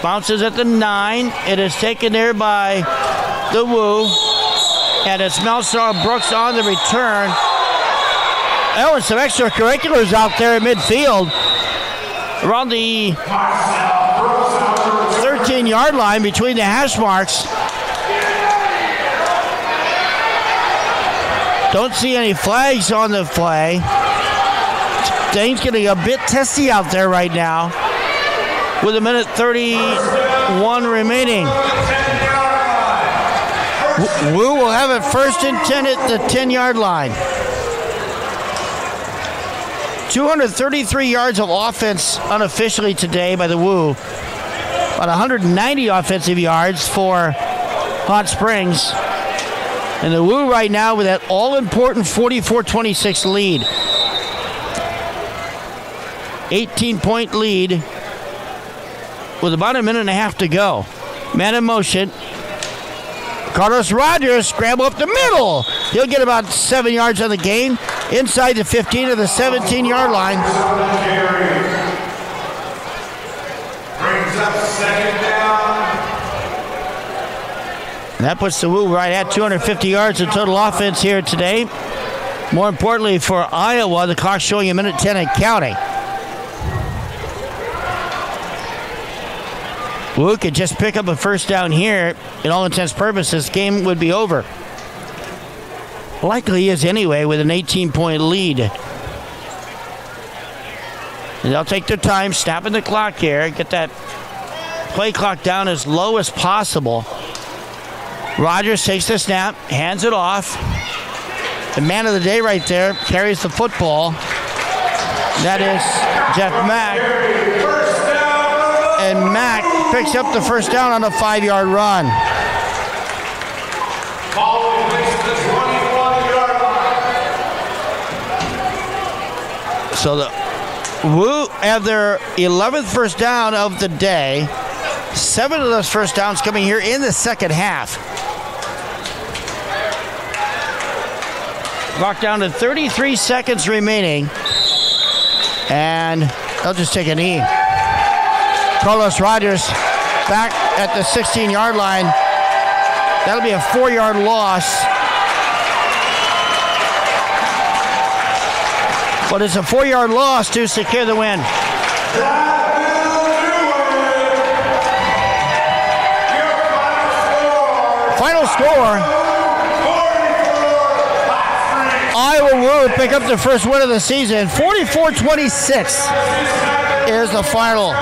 Bounces at the 9. It is taken there by the Woo. And it's Marcel Brooks on the return. Oh, and some extracurriculars out there at midfield. Around the 13-yard line between the hash marks. Don't see any flags on the play. Things getting a bit testy out there right now with a minute 31 remaining. Woo will have it first and 10 at the 10-yard line. 233 yards of offense unofficially today by the Woo. About 190 offensive yards for Hot Springs. And the Woo right now with that all-important 44-26 lead. 18-point lead with about a minute and a half to go. Man in motion. Carlos Rogers scramble up the middle. He'll get about 7 yards on the gain. Inside the 15 of the 17-yard line. Brings up second down. And that puts the Woo right at 250 yards of total offense here today. More importantly for Iowa, the clock showing a minute 10 and counting. Woo could just pick up a first down here. In all intents and purposes, game would be over. Likely is anyway with an 18-point lead. And they'll take their time, snapping the clock here, get that play clock down as low as possible. Rogers takes the snap, hands it off. The man of the day right there carries the football. That is Jeff Mack. And Mack picks up the first down on a 5-yard run. Following makes the 21-yard line. So the Woo have their 11th first down of the day. 7 of those first downs coming here in the second half. Clock down to 33 seconds remaining. And they'll just take a knee. Carlos Rogers back at the 16-yard line. That'll be a 4-yard loss. But it's a 4-yard loss to secure the win. Final score. Iowa will pick up the first win of the season. 44-26 is the final.